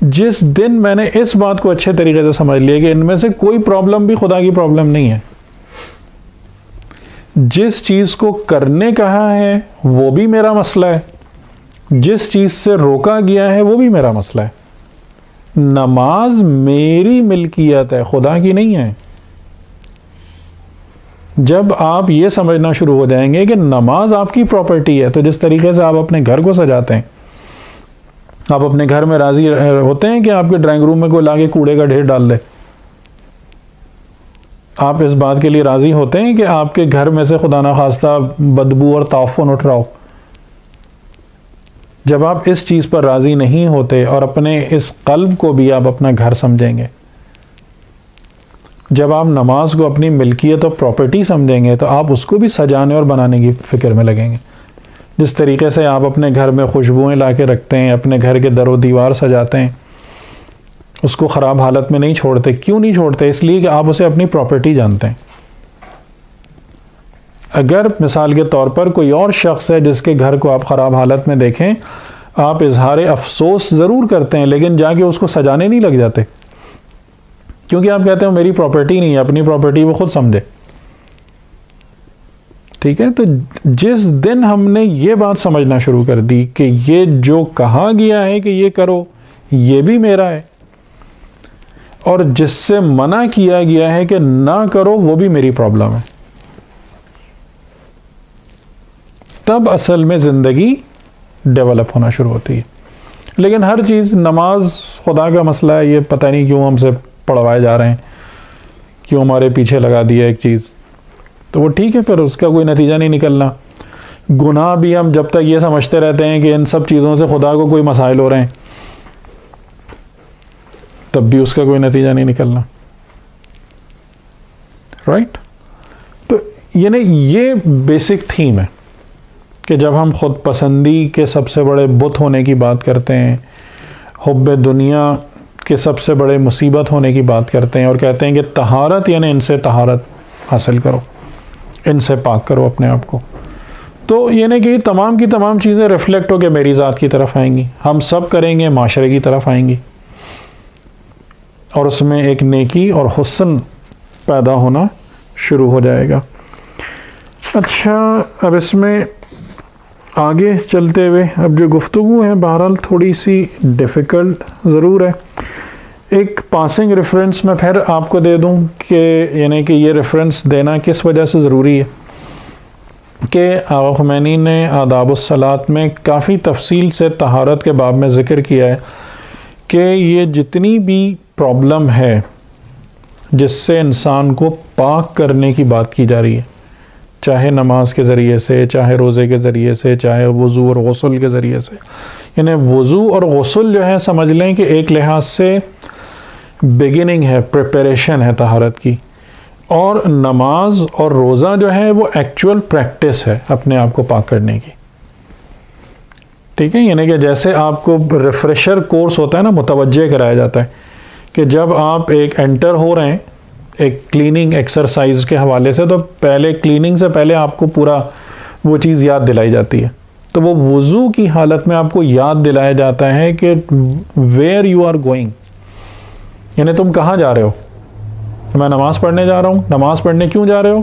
جس دن میں نے اس بات کو اچھے طریقے سے سمجھ لیا کہ ان میں سے کوئی پرابلم بھی خدا کی پرابلم نہیں ہے، جس چیز کو کرنے کہا ہے وہ بھی میرا مسئلہ ہے، جس چیز سے روکا گیا ہے وہ بھی میرا مسئلہ ہے. نماز میری ملکیت ہے، خدا کی نہیں ہے. جب آپ یہ سمجھنا شروع ہو جائیں گے کہ نماز آپ کی پراپرٹی ہے، تو جس طریقے سے آپ اپنے گھر کو سجاتے ہیں، آپ اپنے گھر میں راضی ہوتے ہیں کہ آپ کے ڈرائنگ روم میں کوئی لا کے کوڑے کا ڈھیر ڈال دے؟ آپ اس بات کے لیے راضی ہوتے ہیں کہ آپ کے گھر میں سے خدا نخواستہ بدبو اور تعفن اٹھ رہا ہو؟ جب آپ اس چیز پر راضی نہیں ہوتے اور اپنے اس قلب کو بھی آپ اپنا گھر سمجھیں گے، جب آپ نماز کو اپنی ملکیت اور پراپرٹی سمجھیں گے، تو آپ اس کو بھی سجانے اور بنانے کی فکر میں لگیں گے. جس طریقے سے آپ اپنے گھر میں خوشبوئیں لا کے رکھتے ہیں، اپنے گھر کے در و دیوار سجاتے ہیں، اس کو خراب حالت میں نہیں چھوڑتے. کیوں نہیں چھوڑتے؟ اس لیے کہ آپ اسے اپنی پراپرٹی جانتے ہیں. اگر مثال کے طور پر کوئی اور شخص ہے جس کے گھر کو آپ خراب حالت میں دیکھیں، آپ اظہار افسوس ضرور کرتے ہیں لیکن جا کے اس کو سجانے نہیں لگ جاتے، کیونکہ آپ کہتے ہیں میری پراپرٹی نہیں ہے، اپنی پراپرٹی وہ خود سمجھے. ٹھیک ہے، تو جس دن ہم نے یہ بات سمجھنا شروع کر دی کہ یہ جو کہا گیا ہے کہ یہ کرو یہ بھی میرا ہے، اور جس سے منع کیا گیا ہے کہ نہ کرو وہ بھی میری پرابلم ہے، تب اصل میں زندگی ڈیولپ ہونا شروع ہوتی ہے. لیکن ہر چیز، نماز خدا کا مسئلہ ہے، یہ پتہ نہیں کیوں ہم سے پڑھوائے جا رہے ہیں، کیوں ہمارے پیچھے لگا دیا ایک چیز، تو وہ ٹھیک ہے، پھر اس کا کوئی نتیجہ نہیں نکلنا. گناہ بھی ہم جب تک یہ سمجھتے رہتے ہیں کہ ان سب چیزوں سے خدا کو کوئی مسائل ہو رہے ہیں، تب بھی اس کا کوئی نتیجہ نہیں نکلنا. رائٹ؟ تو یعنی یہ بیسک تھیم ہے کہ جب ہم خود پسندی کے سب سے بڑے بت ہونے کی بات کرتے ہیں، حب دنیا کے سب سے بڑے مصیبت ہونے کی بات کرتے ہیں، اور کہتے ہیں کہ طہارت یعنی ان سے طہارت حاصل کرو، ان سے پاک کرو اپنے آپ کو، تو یعنی کہ تمام کی تمام چیزیں ریفلیکٹ ہو کے میری ذات کی طرف آئیں گی. ہم سب کریں گے، معاشرے کی طرف آئیں گی، اور اس میں ایک نیکی اور حسن پیدا ہونا شروع ہو جائے گا. اچھا، اب اس میں آگے چلتے ہوئے اب جو گفتگو ہے بہرحال تھوڑی سی ڈیفیکلٹ ضرور ہے. ایک پاسنگ ریفرنس میں پھر آپ کو دے دوں کہ یعنی کہ یہ ریفرنس دینا کس وجہ سے ضروری ہے کہ آقا خمینی نے آداب الصلاۃ میں کافی تفصیل سے طہارت کے باب میں ذکر کیا ہے کہ یہ جتنی بھی پرابلم ہے جس سے انسان کو پاک کرنے کی بات کی جا رہی ہے، چاہے نماز کے ذریعے سے، چاہے روزے کے ذریعے سے، چاہے وضو اور غسل کے ذریعے سے، یعنی وضو اور غسل جو ہے سمجھ لیں کہ ایک لحاظ سے بگننگ ہے، پریپریشن ہے طہارت کی، اور نماز اور روزہ جو ہے وہ ایکچول پریکٹس ہے اپنے آپ کو پاک کرنے کی. ٹھیک ہے، یعنی کہ جیسے آپ کو ریفریشر کورس ہوتا ہے نا، متوجہ کرایا جاتا ہے کہ جب آپ ایک انٹر ہو رہے ہیں ایک کلیننگ ایکسرسائز کے حوالے سے، تو پہلے کلیننگ سے پہلے آپ کو پورا وہ چیز یاد دلائی جاتی ہے. تو وہ وضو کی حالت میں آپ کو یاد دلایا جاتا ہے کہ ویئر یو آر گوئنگ، یعنی تم کہاں جا رہے ہو. میں نماز پڑھنے جا رہا ہوں. نماز پڑھنے کیوں جا رہے ہو؟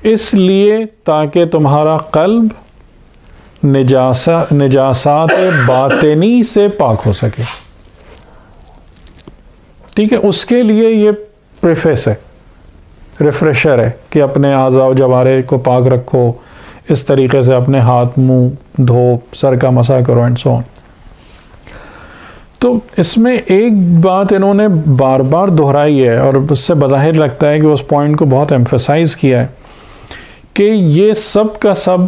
اس لیے تاکہ تمہارا قلب نجاسات باطنی سے پاک ہو سکے. ٹھیک ہے، اس کے لیے یہ پریفیس ہے، ریفریشر ہے کہ اپنے اعضاء و جوارح کو پاک رکھو، اس طریقے سے اپنے ہاتھ منہ دھو، سر کا مسح کرو اینڈ سو آن. تو اس میں ایک بات انہوں نے بار بار دہرائی ہے اور اس سے بظاہر لگتا ہے کہ اس پوائنٹ کو بہت ایمفیسائز کیا ہے کہ یہ سب کا سب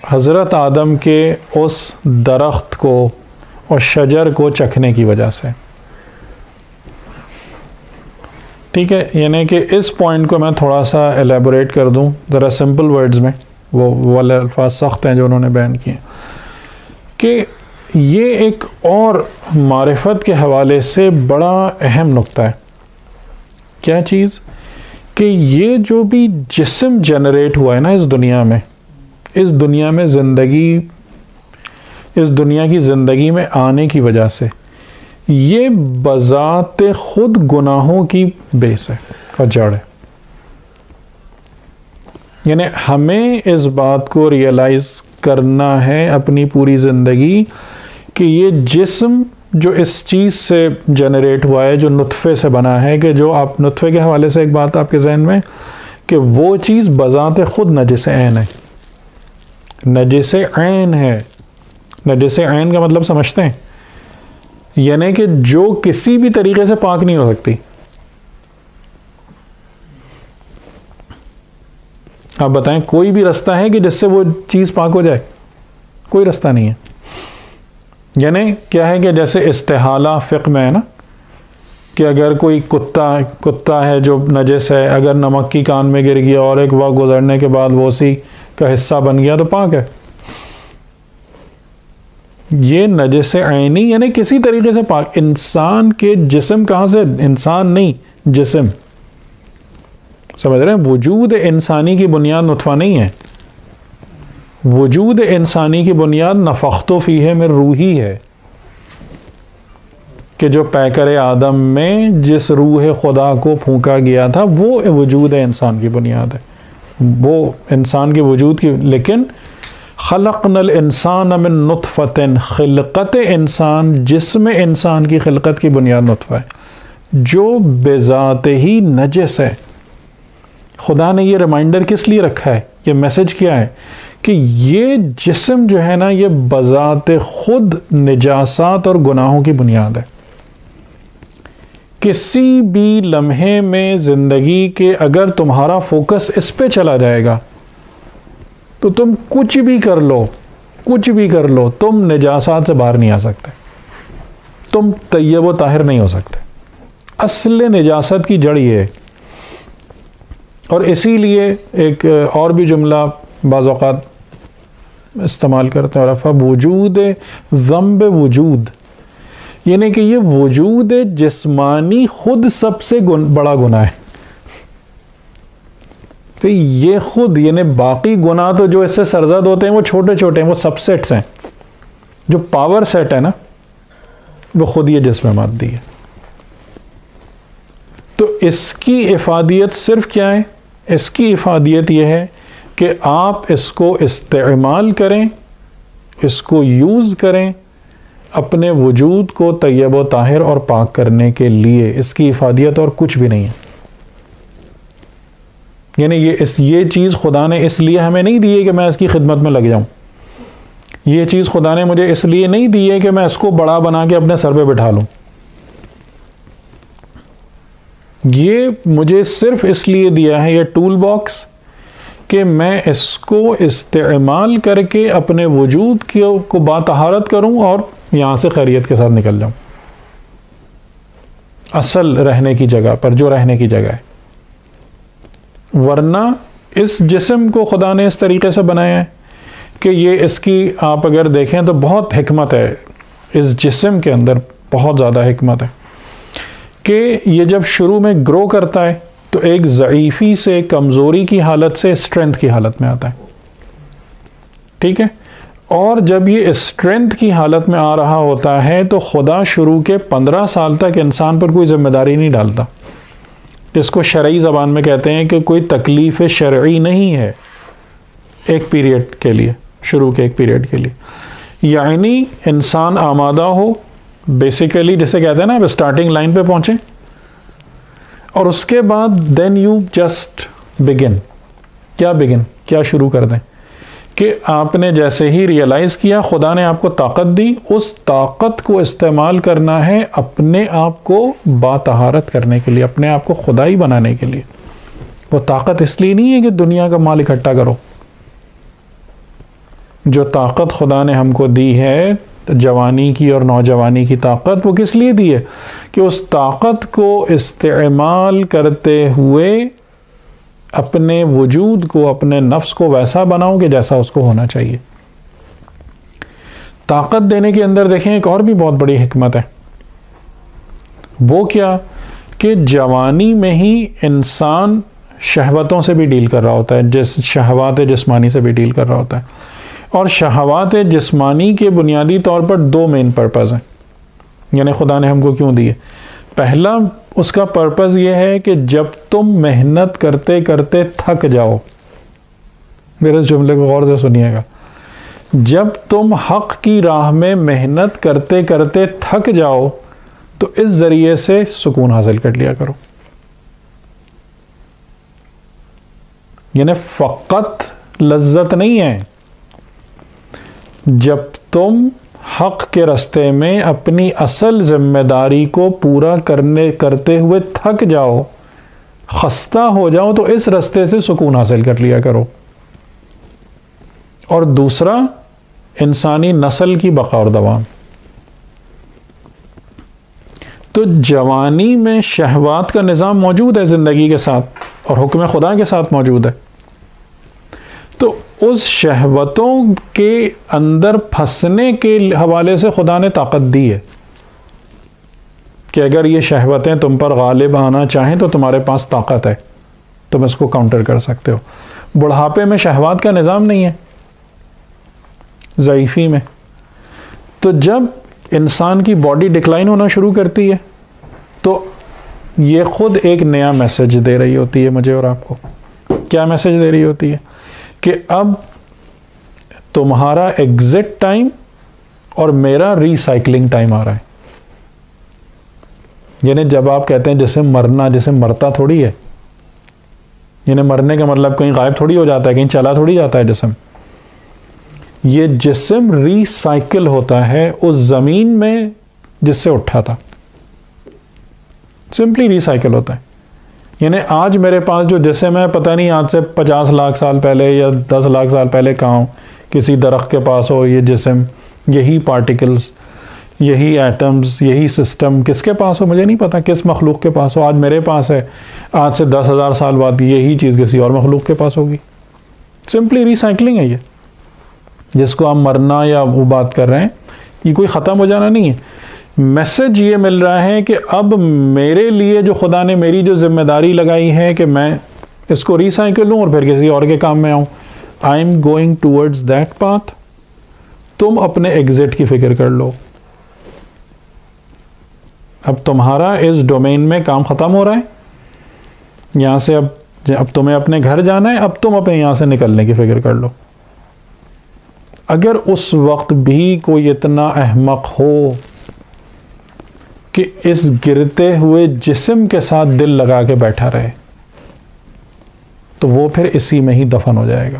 حضرت آدم کے اس درخت کو اور شجر کو چکھنے کی وجہ سے. ٹھیک ہے، یعنی کہ اس پوائنٹ کو میں تھوڑا سا ایلیبوریٹ کر دوں ذرا سمپل ورڈز میں، وہ والے الفاظ سخت ہیں جو انہوں نے بیان کیے، کہ یہ ایک اور معرفت کے حوالے سے بڑا اہم نقطہ ہے. کیا چیز؟ کہ یہ جو بھی جسم جنریٹ ہوا ہے نا اس دنیا میں زندگی، اس دنیا کی زندگی میں آنے کی وجہ سے، یہ بذات خود گناہوں کی بیس ہے اور جڑ ہے. یعنی ہمیں اس بات کو ریئلائز کرنا ہے اپنی پوری زندگی کہ یہ جسم جو اس چیز سے جنریٹ ہوا ہے، جو نطفے سے بنا ہے، کہ جو آپ نطفے کے حوالے سے ایک بات آپ کے ذہن میں کہ وہ چیز بذات خود نجس عین ہے. نجس عین ہے. نجس عین کا مطلب سمجھتے ہیں؟ یعنی کہ جو کسی بھی طریقے سے پاک نہیں ہو سکتی. آپ بتائیں کوئی بھی رستہ ہے کہ جس سے وہ چیز پاک ہو جائے؟ کوئی رستہ نہیں ہے. یعنی کیا ہے کہ جیسے استحالہ فقہ میں ہے نا کہ اگر کوئی کتا ہے جو نجس ہے، اگر نمک کی کان میں گر گیا اور ایک وقت گزرنے کے بعد وہ اسی کا حصہ بن گیا تو پاک ہے. یہ نجس عینی یعنی کسی طریقے سے پاک. انسان کے جسم کہاں سے؟ انسان نہیں، جسم. سمجھ رہے ہیں؟ وجود انسانی کی بنیاد نطفہ نہیں ہے. وجود انسانی کی بنیاد نفخت فیہ من روحی ہے، کہ جو پیکر آدم میں جس روح خدا کو پھونکا گیا تھا وہ وجود انسان کی بنیاد ہے، وہ انسان کے وجود کی. لیکن خلقنا الانسان من نطفۃ، خلقت انسان، جسم انسان کی خلقت کی بنیاد نطفہ ہے جو بذات ہی نجس ہے. خدا نے یہ ریمائنڈر کس لیے رکھا ہے؟ یہ میسج کیا ہے کہ یہ جسم جو ہے نا یہ بذات خود نجاسات اور گناہوں کی بنیاد ہے. کسی بھی لمحے میں زندگی کے اگر تمہارا فوکس اس پہ چلا جائے گا تو تم کچھ بھی کر لو تم نجاسات سے باہر نہیں آ سکتے، تم طیب و طاہر نہیں ہو سکتے. اصل نجاست کی جڑ یہ ہے. اور اسی لیے ایک اور بھی جملہ بعض اوقات استعمال کرتے ہیں، رفع وجود ذنب وجود، یعنی کہ یہ وجود جسمانی خود سب سے بڑا گناہ ہے. تو یہ خود یعنی باقی گناہ تو جو اس سے سرزد ہوتے ہیں وہ چھوٹے چھوٹے ہیں، وہ سب سیٹس ہیں. جو پاور سیٹ ہے نا وہ خود یہ جسم مادی ہے. تو اس کی افادیت صرف کیا ہے؟ اس کی افادیت یہ ہے کہ آپ اس کو استعمال کریں، اس کو یوز کریں اپنے وجود کو طیب و طاہر اور پاک کرنے کے لیے. اس کی افادیت اور کچھ بھی نہیں ہے. یعنی یہ چیز خدا نے اس لیے ہمیں نہیں دی ہے کہ میں اس کی خدمت میں لگ جاؤں. یہ چیز خدا نے مجھے اس لیے نہیں دی ہے کہ میں اس کو بڑا بنا کے اپنے سر پہ بٹھا لوں. یہ مجھے صرف اس لیے دیا ہے یہ ٹول باکس کہ میں اس کو استعمال کر کے اپنے وجود کو باطہارت کروں اور یہاں سے خیریت کے ساتھ نکل جاؤں اصل رہنے کی جگہ پر، جو رہنے کی جگہ ہے. ورنہ اس جسم کو خدا نے اس طریقے سے بنایا ہے کہ یہ اس کی آپ اگر دیکھیں تو بہت حکمت ہے اس جسم کے اندر، بہت زیادہ حکمت ہے کہ یہ جب شروع میں گرو کرتا ہے تو ایک ضعیفی سے، کمزوری کی حالت سے اسٹرینتھ کی حالت میں آتا ہے. ٹھیک ہے؟ اور جب یہ اسٹرینتھ کی حالت میں آ رہا ہوتا ہے تو خدا شروع کے 15 سال تک انسان پر کوئی ذمہ داری نہیں ڈالتا، جس کو شرعی زبان میں کہتے ہیں کہ کوئی تکلیف شرعی نہیں ہے ایک پیریڈ کے لیے، شروع کے ایک پیریڈ کے لیے. یعنی انسان آمادہ ہو بیسیکلی، جسے کہتے ہیں نا اب اسٹارٹنگ لائن پہ پہنچیں، اور اس کے بعد دین یو جسٹ بگن. کیا شروع کر دیں کہ آپ نے جیسے ہی ریئلائز کیا خدا نے آپ کو طاقت دی، اس طاقت کو استعمال کرنا ہے اپنے آپ کو باطہارت کرنے کے لیے، اپنے آپ کو خدائی بنانے کے لیے. وہ طاقت اس لیے نہیں ہے کہ دنیا کا مال اکٹھا کرو. جو طاقت خدا نے ہم کو دی ہے جوانی کی اور نوجوانی کی طاقت، وہ کس لیے دی ہے؟ کہ اس طاقت کو استعمال کرتے ہوئے اپنے وجود کو، اپنے نفس کو ویسا بناؤ کہ جیسا اس کو ہونا چاہیے. طاقت دینے کے اندر دیکھیں ایک اور بھی بہت بڑی حکمت ہے. وہ کیا کہ جوانی میں ہی انسان شہوتوں سے بھی ڈیل کر رہا ہوتا ہے، شہوات جسمانی سے بھی ڈیل کر رہا ہوتا ہے. اور شہوات جسمانی کے بنیادی طور پر 2 مین پرپز ہیں، یعنی خدا نے ہم کو کیوں دیے. پہلا اس کا پرپز یہ ہے کہ جب تم محنت کرتے کرتے تھک جاؤ، میرے اس جملے کو غور سے سنیے گا، جب تم حق کی راہ میں محنت کرتے کرتے تھک جاؤ تو اس ذریعے سے سکون حاصل کر لیا کرو. یعنی فقط لذت نہیں ہے، جب تم حق کے رستے میں اپنی اصل ذمہ داری کو پورا کرتے ہوئے تھک جاؤ، خستہ ہو جاؤ، تو اس رستے سے سکون حاصل کر لیا کرو. اور دوسرا انسانی نسل کی بقا اور دوام. تو جوانی میں شہوات کا نظام موجود ہے زندگی کے ساتھ اور حکم خدا کے ساتھ موجود ہے. تو اس شہوتوں کے اندر پھنسنے کے حوالے سے خدا نے طاقت دی ہے کہ اگر یہ شہوتیں تم پر غالب آنا چاہیں تو تمہارے پاس طاقت ہے، تم اس کو کاؤنٹر کر سکتے ہو۔ بڑھاپے میں شہوات کا نظام نہیں ہے، ضعیفی میں۔ تو جب انسان کی باڈی ڈکلائن ہونا شروع کرتی ہے تو یہ خود ایک نیا میسج دے رہی ہوتی ہے مجھے اور آپ کو۔ کیا میسج دے رہی ہوتی ہے؟ کہ اب تمہارا ایگزٹ ٹائم اور میرا ریسائکلنگ ٹائم آ رہا ہے۔ یعنی جب آپ کہتے ہیں جسم مرنا، جسم مرتا تھوڑی ہے، یعنی مرنے کا مطلب کہیں غائب تھوڑی ہو جاتا ہے، کہیں چلا تھوڑی جاتا ہے جسم۔ یہ جسم ریسائکل ہوتا ہے اس زمین میں جس سے اٹھا تھا، سمپلی ریسائکل ہوتا ہے۔ یعنی آج میرے پاس جو جسم ہے، پتہ نہیں آج سے 50 لاکھ سال پہلے یا 10 لاکھ سال پہلے کہاں ہو، کسی درخت کے پاس ہو یہ جسم، یہی پارٹیکلز، یہی ایٹمز، یہی سسٹم کس کے پاس ہو مجھے نہیں پتا، کس مخلوق کے پاس ہو، آج میرے پاس ہے، آج سے 10,000 سال بعد یہی چیز کسی اور مخلوق کے پاس ہوگی۔ سمپلی ریسائکلنگ ہے یہ، جس کو آپ مرنا یا وہ بات کر رہے ہیں، یہ کوئی ختم ہو جانا نہیں ہے۔ میسج یہ مل رہا ہے کہ اب میرے لیے جو خدا نے میری جو ذمہ داری لگائی ہے کہ میں اس کو ریسائکل لوں اور پھر کسی اور کے کام میں آؤں، I am going towards that path. تم اپنے ایگزٹ کی فکر کر لو۔ اب تمہارا اس ڈومین میں کام ختم ہو رہا ہے، یہاں سے اب تمہیں اپنے گھر جانا ہے، اب تم اپنے یہاں سے نکلنے کی فکر کر لو۔ اگر اس وقت بھی کوئی اتنا احمق ہو کہ اس گرتے ہوئے جسم کے ساتھ دل لگا کے بیٹھا رہے تو وہ پھر اسی میں ہی دفن ہو جائے گا۔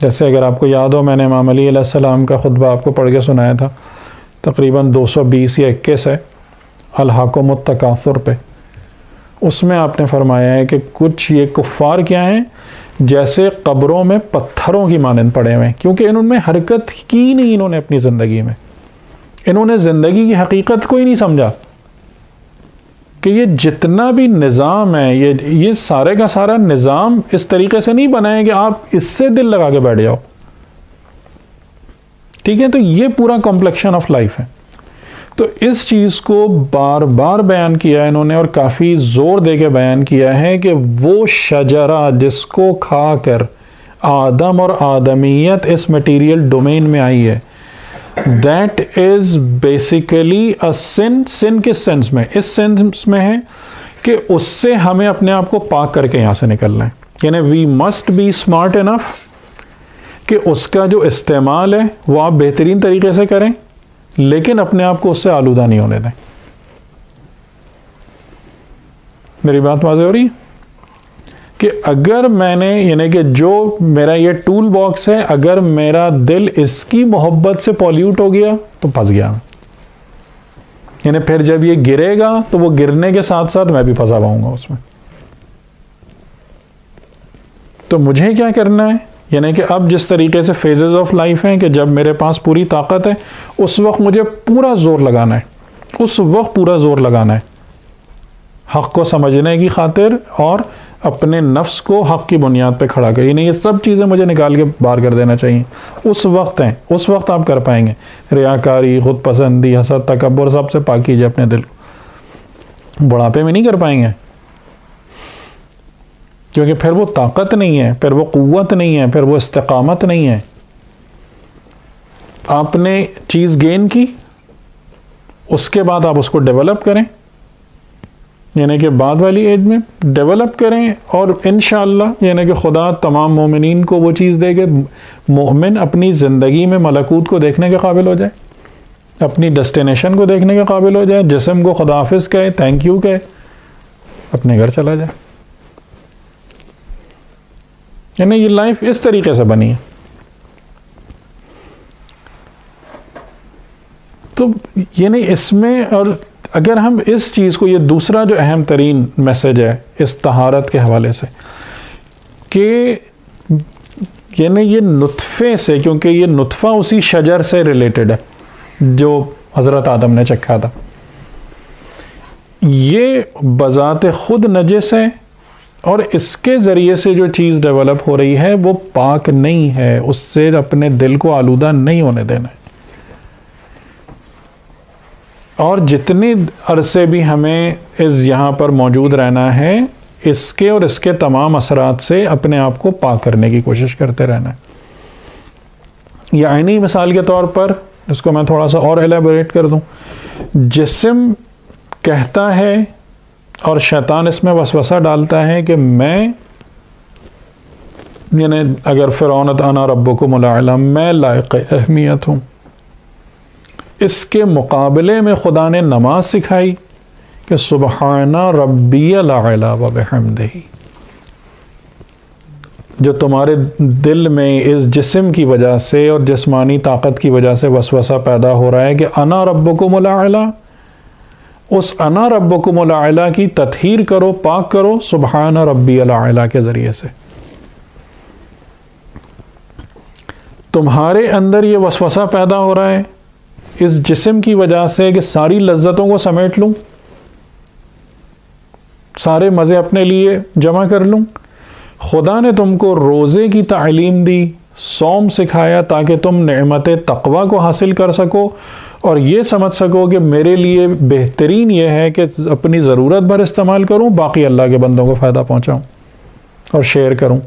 جیسے اگر آپ کو یاد ہو، میں نے امام علی علیہ السلام کا خطبہ آپ کو پڑھ کے سنایا تھا، تقریباً 220 یا 21 ہے، الحاکم التکاثر پہ۔ اس میں آپ نے فرمایا ہے کہ کچھ یہ کفار کیا ہیں، جیسے قبروں میں پتھروں کی مانند پڑے ہوئے ہیں، کیونکہ انہوں نے حرکت کی نہیں، انہوں نے اپنی زندگی میں، انہوں نے زندگی کی حقیقت کو ہی نہیں سمجھا کہ یہ جتنا بھی نظام ہے، یہ سارے کا سارا نظام اس طریقے سے نہیں بنا ہے کہ آپ اس سے دل لگا کے بیٹھ جاؤ۔ ٹھیک ہے، تو یہ پورا کمپلیکشن آف لائف ہے۔ تو اس چیز کو بار بار بیان کیا ہے انہوں نے، اور کافی زور دے کے بیان کیا ہے کہ وہ شجرہ جس کو کھا کر آدم اور آدمیت اس میٹیریل ڈومین میں آئی ہے، دیٹ از بیسیکلی اے سن۔ سن کس سینس میں؟ اس سینس میں ہے کہ اس سے ہمیں اپنے آپ کو پاک کر کے یہاں سے نکلنا ہے۔ یعنی we must be smart enough کہ اس کا جو استعمال ہے وہ آپ بہترین طریقے سے کریں، لیکن اپنے آپ کو اس سے آلودہ نہیں ہونے دیں۔ میری بات واضح ہو رہی ہے کہ اگر میں نے، یعنی کہ جو میرا یہ ٹول باکس ہے، اگر میرا دل اس کی محبت سے پالیوٹ ہو گیا تو پھنس گیا۔ یعنی پھر جب یہ گرے گا تو وہ گرنے کے ساتھ ساتھ میں بھی پھنسا پاؤں گا اس میں۔ تو مجھے کیا کرنا ہے؟ یعنی کہ اب جس طریقے سے فیزز آف لائف ہیں کہ جب میرے پاس پوری طاقت ہے اس وقت مجھے پورا زور لگانا ہے، اس وقت پورا زور لگانا ہے حق کو سمجھنے کی خاطر، اور اپنے نفس کو حق کی بنیاد پہ کھڑا کر، یعنی یہ سب چیزیں مجھے نکال کے باہر کر دینا چاہیے۔ اس وقت ہیں، اس وقت آپ کر پائیں گے۔ ریاکاری، خود پسندی، حسد، تکبر، سب سے پاک کیجیے اپنے دل کو۔ بڑھاپے میں نہیں کر پائیں گے، کیونکہ پھر وہ طاقت نہیں ہے، پھر وہ قوت نہیں ہے، پھر وہ استقامت نہیں ہے۔ آپ نے چیز گین کی، اس کے بعد آپ اس کو ڈیولپ کریں، یعنی کہ بعد والی ایج میں ڈیولپ کریں، اور انشاءاللہ یعنی کہ خدا تمام مومنین کو وہ چیز دے کہ مومن اپنی زندگی میں ملکوت کو دیکھنے کے قابل ہو جائے، اپنی ڈیسٹینیشن کو دیکھنے کے قابل ہو جائے، جسم کو خدا حافظ کہے، تھینک یو کہے، اپنے گھر چلا جائے۔ یعنی یہ لائف اس طریقے سے بنی ہے۔ تو یعنی اس میں، اور اگر ہم اس چیز کو، یہ دوسرا جو اہم ترین میسج ہے اس طہارت کے حوالے سے، کہ یعنی یہ نطفے سے، کیونکہ یہ نطفہ اسی شجر سے ریلیٹڈ ہے جو حضرت آدم نے چکھا تھا، یہ بذات خود نجس ہے اور اس کے ذریعے سے جو چیز ڈیولپ ہو رہی ہے وہ پاک نہیں ہے، اس سے اپنے دل کو آلودہ نہیں ہونے دینا ہے. اور جتنے عرصے بھی ہمیں یہاں پر موجود رہنا ہے، اس کے اور اس کے تمام اثرات سے اپنے آپ کو پاک کرنے کی کوشش کرتے رہنا ہے. یہ عینی مثال کے طور پر اس کو میں تھوڑا سا اور ایلیبوریٹ کر دوں. جسم کہتا ہے اور شیطان اس میں وسوسہ ڈالتا ہے کہ میں، یعنی اگر فرعون انا ربکم الاعلی، میں لائق اہمیت ہوں، اس کے مقابلے میں خدا نے نماز سکھائی کہ سبحان ربی الاعلی و بحمدہ. جو تمہارے دل میں اس جسم کی وجہ سے اور جسمانی طاقت کی وجہ سے وسوسہ پیدا ہو رہا ہے کہ انا ربکم الاعلی، اس انا ربکم الاعلی کی تطہیر کرو، پاک کرو سبحان ربی الاعلی کے ذریعے سے. تمہارے اندر یہ وسوسہ پیدا ہو رہا ہے اس جسم کی وجہ سے کہ ساری لذتوں کو سمیٹ لوں، سارے مزے اپنے لیے جمع کر لوں. خدا نے تم کو روزے کی تعلیم دی، صوم سکھایا تاکہ تم نعمت تقوی کو حاصل کر سکو اور یہ سمجھ سکو کہ میرے لیے بہترین یہ ہے کہ اپنی ضرورت بھر استعمال کروں، باقی اللہ کے بندوں کو فائدہ پہنچاؤں اور شیئر کروں،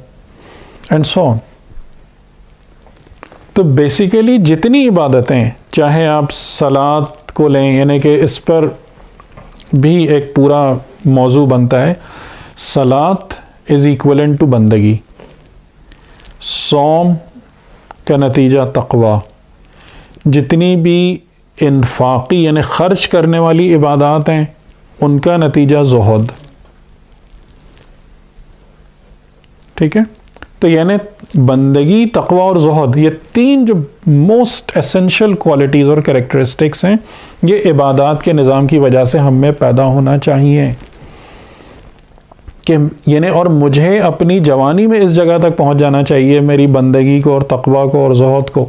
اینڈ سو آن. تو بیسیکلی جتنی عبادتیں، چاہے آپ صلاۃ کو لیں، یعنی کہ اس پر بھی ایک پورا موضوع بنتا ہے. صلاۃ از ایکولنٹ ٹو بندگی، صوم کا نتیجہ تقوی، جتنی بھی انفاقی یعنی خرچ کرنے والی عبادات ہیں ان کا نتیجہ زہد. ٹھیک ہے، تو یعنی بندگی، تقوی اور زہد، یہ تین جو موسٹ ایسنشل کوالٹیز اور کریکٹرسٹکس ہیں، یہ عبادات کے نظام کی وجہ سے ہم میں پیدا ہونا چاہیے. کہ یعنی اور مجھے اپنی جوانی میں اس جگہ تک پہنچ جانا چاہیے میری بندگی کو اور تقوی کو اور زہد کو،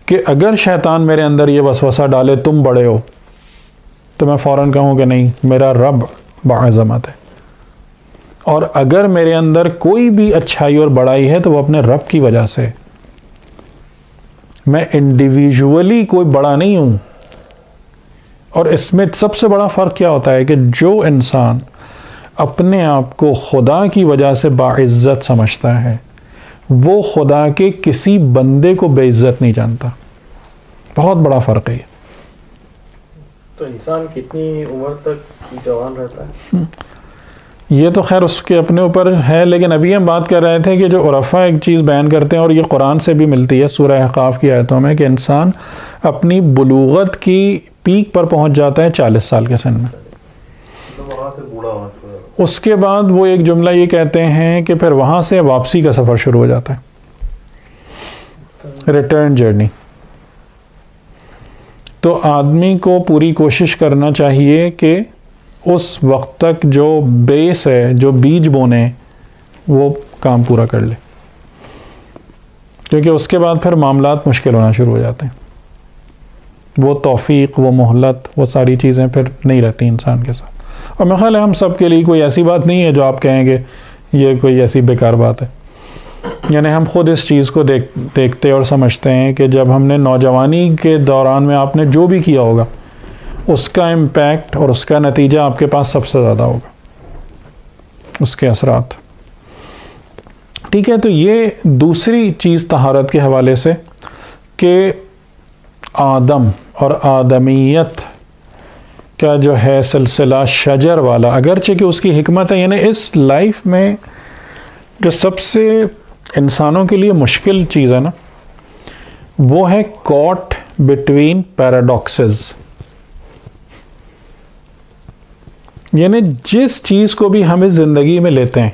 کہ اگر شیطان میرے اندر یہ وسوسہ ڈالے تم بڑے ہو، تو میں فوراً کہوں کہ نہیں، میرا رب باعظمت ہے. اور اگر میرے اندر کوئی بھی اچھائی اور بڑائی ہے تو وہ اپنے رب کی وجہ سے. میں انڈیویجولی کوئی بڑا نہیں ہوں. اور اس میں سب سے بڑا فرق کیا ہوتا ہے کہ جو انسان اپنے آپ کو خدا کی وجہ سے باعزت سمجھتا ہے وہ خدا کے کسی بندے کو بے عزت نہیں جانتا. بہت بڑا فرق ہے. تو انسان کتنی عمر تک جوان رہتا ہے؟ یہ تو خیر اس کے اپنے اوپر ہے، لیکن ابھی ہم بات کر رہے تھے کہ جو عرفا ایک چیز بیان کرتے ہیں اور یہ قرآن سے بھی ملتی ہے سورہ احقاف کی آیتوں میں، کہ انسان اپنی بلوغت کی پیک پر پہنچ جاتا ہے 40 سال کے سن میں. وہاں سے بوڑھا ہوتا ہے. اس کے بعد وہ ایک جملہ یہ کہتے ہیں کہ پھر وہاں سے واپسی کا سفر شروع ہو جاتا ہے، ریٹرن جرنی. تو آدمی کو پوری کوشش کرنا چاہیے کہ اس وقت تک جو بیس ہے، جو بیج بونے، وہ کام پورا کر لے، کیونکہ اس کے بعد پھر معاملات مشکل ہونا شروع ہو جاتے ہیں. وہ توفیق، وہ مہلت، وہ ساری چیزیں پھر نہیں رہتی انسان کے ساتھ. اور میرا خیال ہے ہم سب کے لیے کوئی ایسی بات نہیں ہے جو آپ کہیں گے یہ کوئی ایسی بیکار بات ہے. یعنی ہم خود اس چیز کو دیکھتے اور سمجھتے ہیں کہ جب ہم نے نوجوانی کے دوران میں آپ نے جو بھی کیا ہوگا اس کا امپیکٹ اور اس کا نتیجہ آپ کے پاس سب سے زیادہ ہوگا، اس کے اثرات. ٹھیک ہے، تو یہ دوسری چیز طہارت کے حوالے سے کہ آدم اور آدمیت کا جو ہے سلسلہ شجر والا، اگرچہ کہ اس کی حکمت ہے، یعنی اس لائف میں جو سب سے انسانوں کے لیے مشکل چیز ہے نا، وہ ہے کاٹ بٹوین پیراڈاکسز. یعنی جس چیز کو بھی ہم اس زندگی میں لیتے ہیں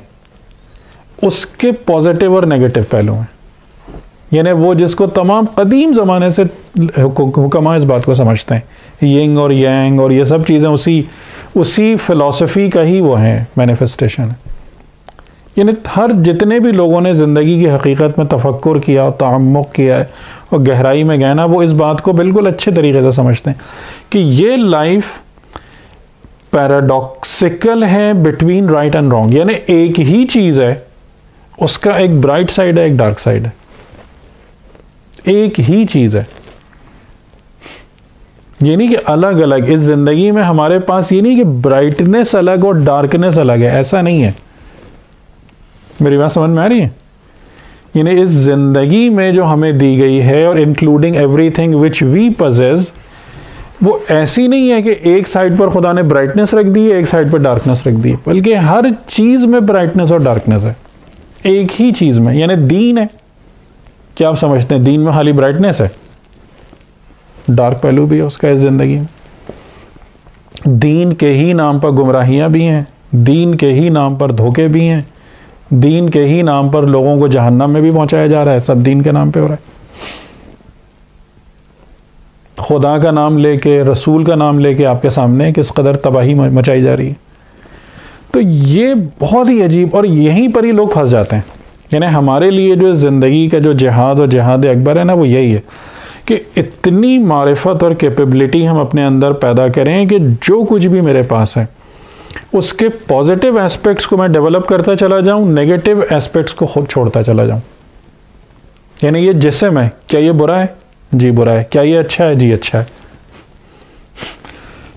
اس کے پازیٹیو اور نیگیٹو پہلو ہیں. یعنی وہ جس کو تمام قدیم زمانے سے حکماء اس بات کو سمجھتے ہیں، ینگ اور یانگ اور یہ سب چیزیں اسی فلسفی کا ہی وہ ہیں مینیفیسٹیشن ہے. یعنی ہر جتنے بھی لوگوں نے زندگی کی حقیقت میں تفکر کیا اور تعمق کیا ہے اور گہرائی میں گئے نا، وہ اس بات کو بالکل اچھے طریقے سے سمجھتے ہیں کہ یہ لائف پیراڈاکسیکل ہے بٹوین رائٹ اینڈ رانگ، یعنی ایک ہی چیز ہے، اس کا ایک برائٹ سائڈ ہے، ایک ڈارک سائڈ ہے، ایک ہی چیز ہے. یہ نہیں کہ الگ الگ. اس زندگی میں ہمارے پاس یہ نہیں کہ برائٹنس الگ اور ڈارکنس الگ ہے، ایسا نہیں ہے. میری بات سمجھ میں آ رہی ہے؟ یعنی اس زندگی میں جو ہمیں دی گئی ہے، اور including everything which we possess, وہ ایسی نہیں ہے کہ ایک سائڈ پر خدا نے برائٹنس رکھ دی ہے، ایک سائڈ پر ڈارکنس رکھ دی ہے، بلکہ ہر چیز میں برائٹنس اور ڈارکنس ہے ایک ہی چیز میں. یعنی دین ہے، کیا آپ سمجھتے ہیں دین میں خالی برائٹنس ہے؟ ڈارک پہلو بھی ہے اس کا اس زندگی میں. دین کے ہی نام پر گمراہیاں بھی ہیں، دین کے ہی نام پر دھوکے بھی ہیں، دین کے ہی نام پر لوگوں کو جہنم میں بھی پہنچایا جا رہا ہے. سب دین کے نام پہ ہو رہا ہے. خدا کا نام لے کے، رسول کا نام لے کے آپ کے سامنے کس قدر تباہی مچائی جا رہی ہے. تو یہ بہت ہی عجیب، اور یہیں پر ہی لوگ پھنس جاتے ہیں. یعنی ہمارے لیے جو زندگی کا جو جہاد اور جہاد اکبر ہے نا، وہ یہی ہے کہ اتنی معرفت اور کیپیبلٹی ہم اپنے اندر پیدا کریں کہ جو کچھ بھی میرے پاس ہے اس کے پازیٹیو ایسپیکٹس کو میں ڈیولپ کرتا چلا جاؤں، نیگیٹو ایسپیکٹس کو خود چھوڑتا چلا جاؤں. یعنی یہ جسم ہے، کیا یہ برا ہے؟ جی برا ہے. کیا یہ اچھا ہے؟ جی اچھا ہے.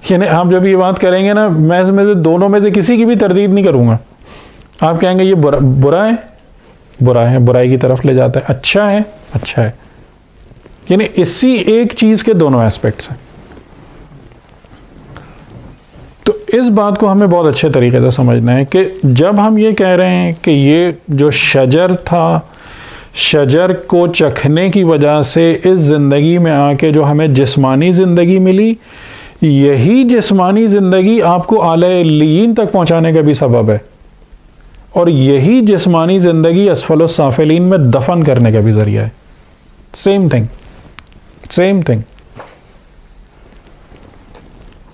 یعنی آپ جب یہ بات کریں گے نا، میں اس میں سے دونوں میں سے کسی کی بھی تردید نہیں کروں گا. آپ کہیں گے یہ برا ہے، برا ہے، برائی کی طرف لے جاتا ہے. اچھا ہے، اچھا ہے. یعنی اسی ایک چیز کے دونوں ایسپیکٹس ہیں. تو اس بات کو ہمیں بہت اچھے طریقے سے سمجھنا ہے کہ جب ہم یہ کہہ رہے ہیں کہ یہ جو شجر تھا، شجر کو چکھنے کی وجہ سے اس زندگی میں آ کے جو ہمیں جسمانی زندگی ملی، یہی جسمانی زندگی آپ کو اعلی علیین تک پہنچانے کا بھی سبب ہے، اور یہی جسمانی زندگی اسفل السافلین میں دفن کرنے کا بھی ذریعہ ہے. Same thing, same thing.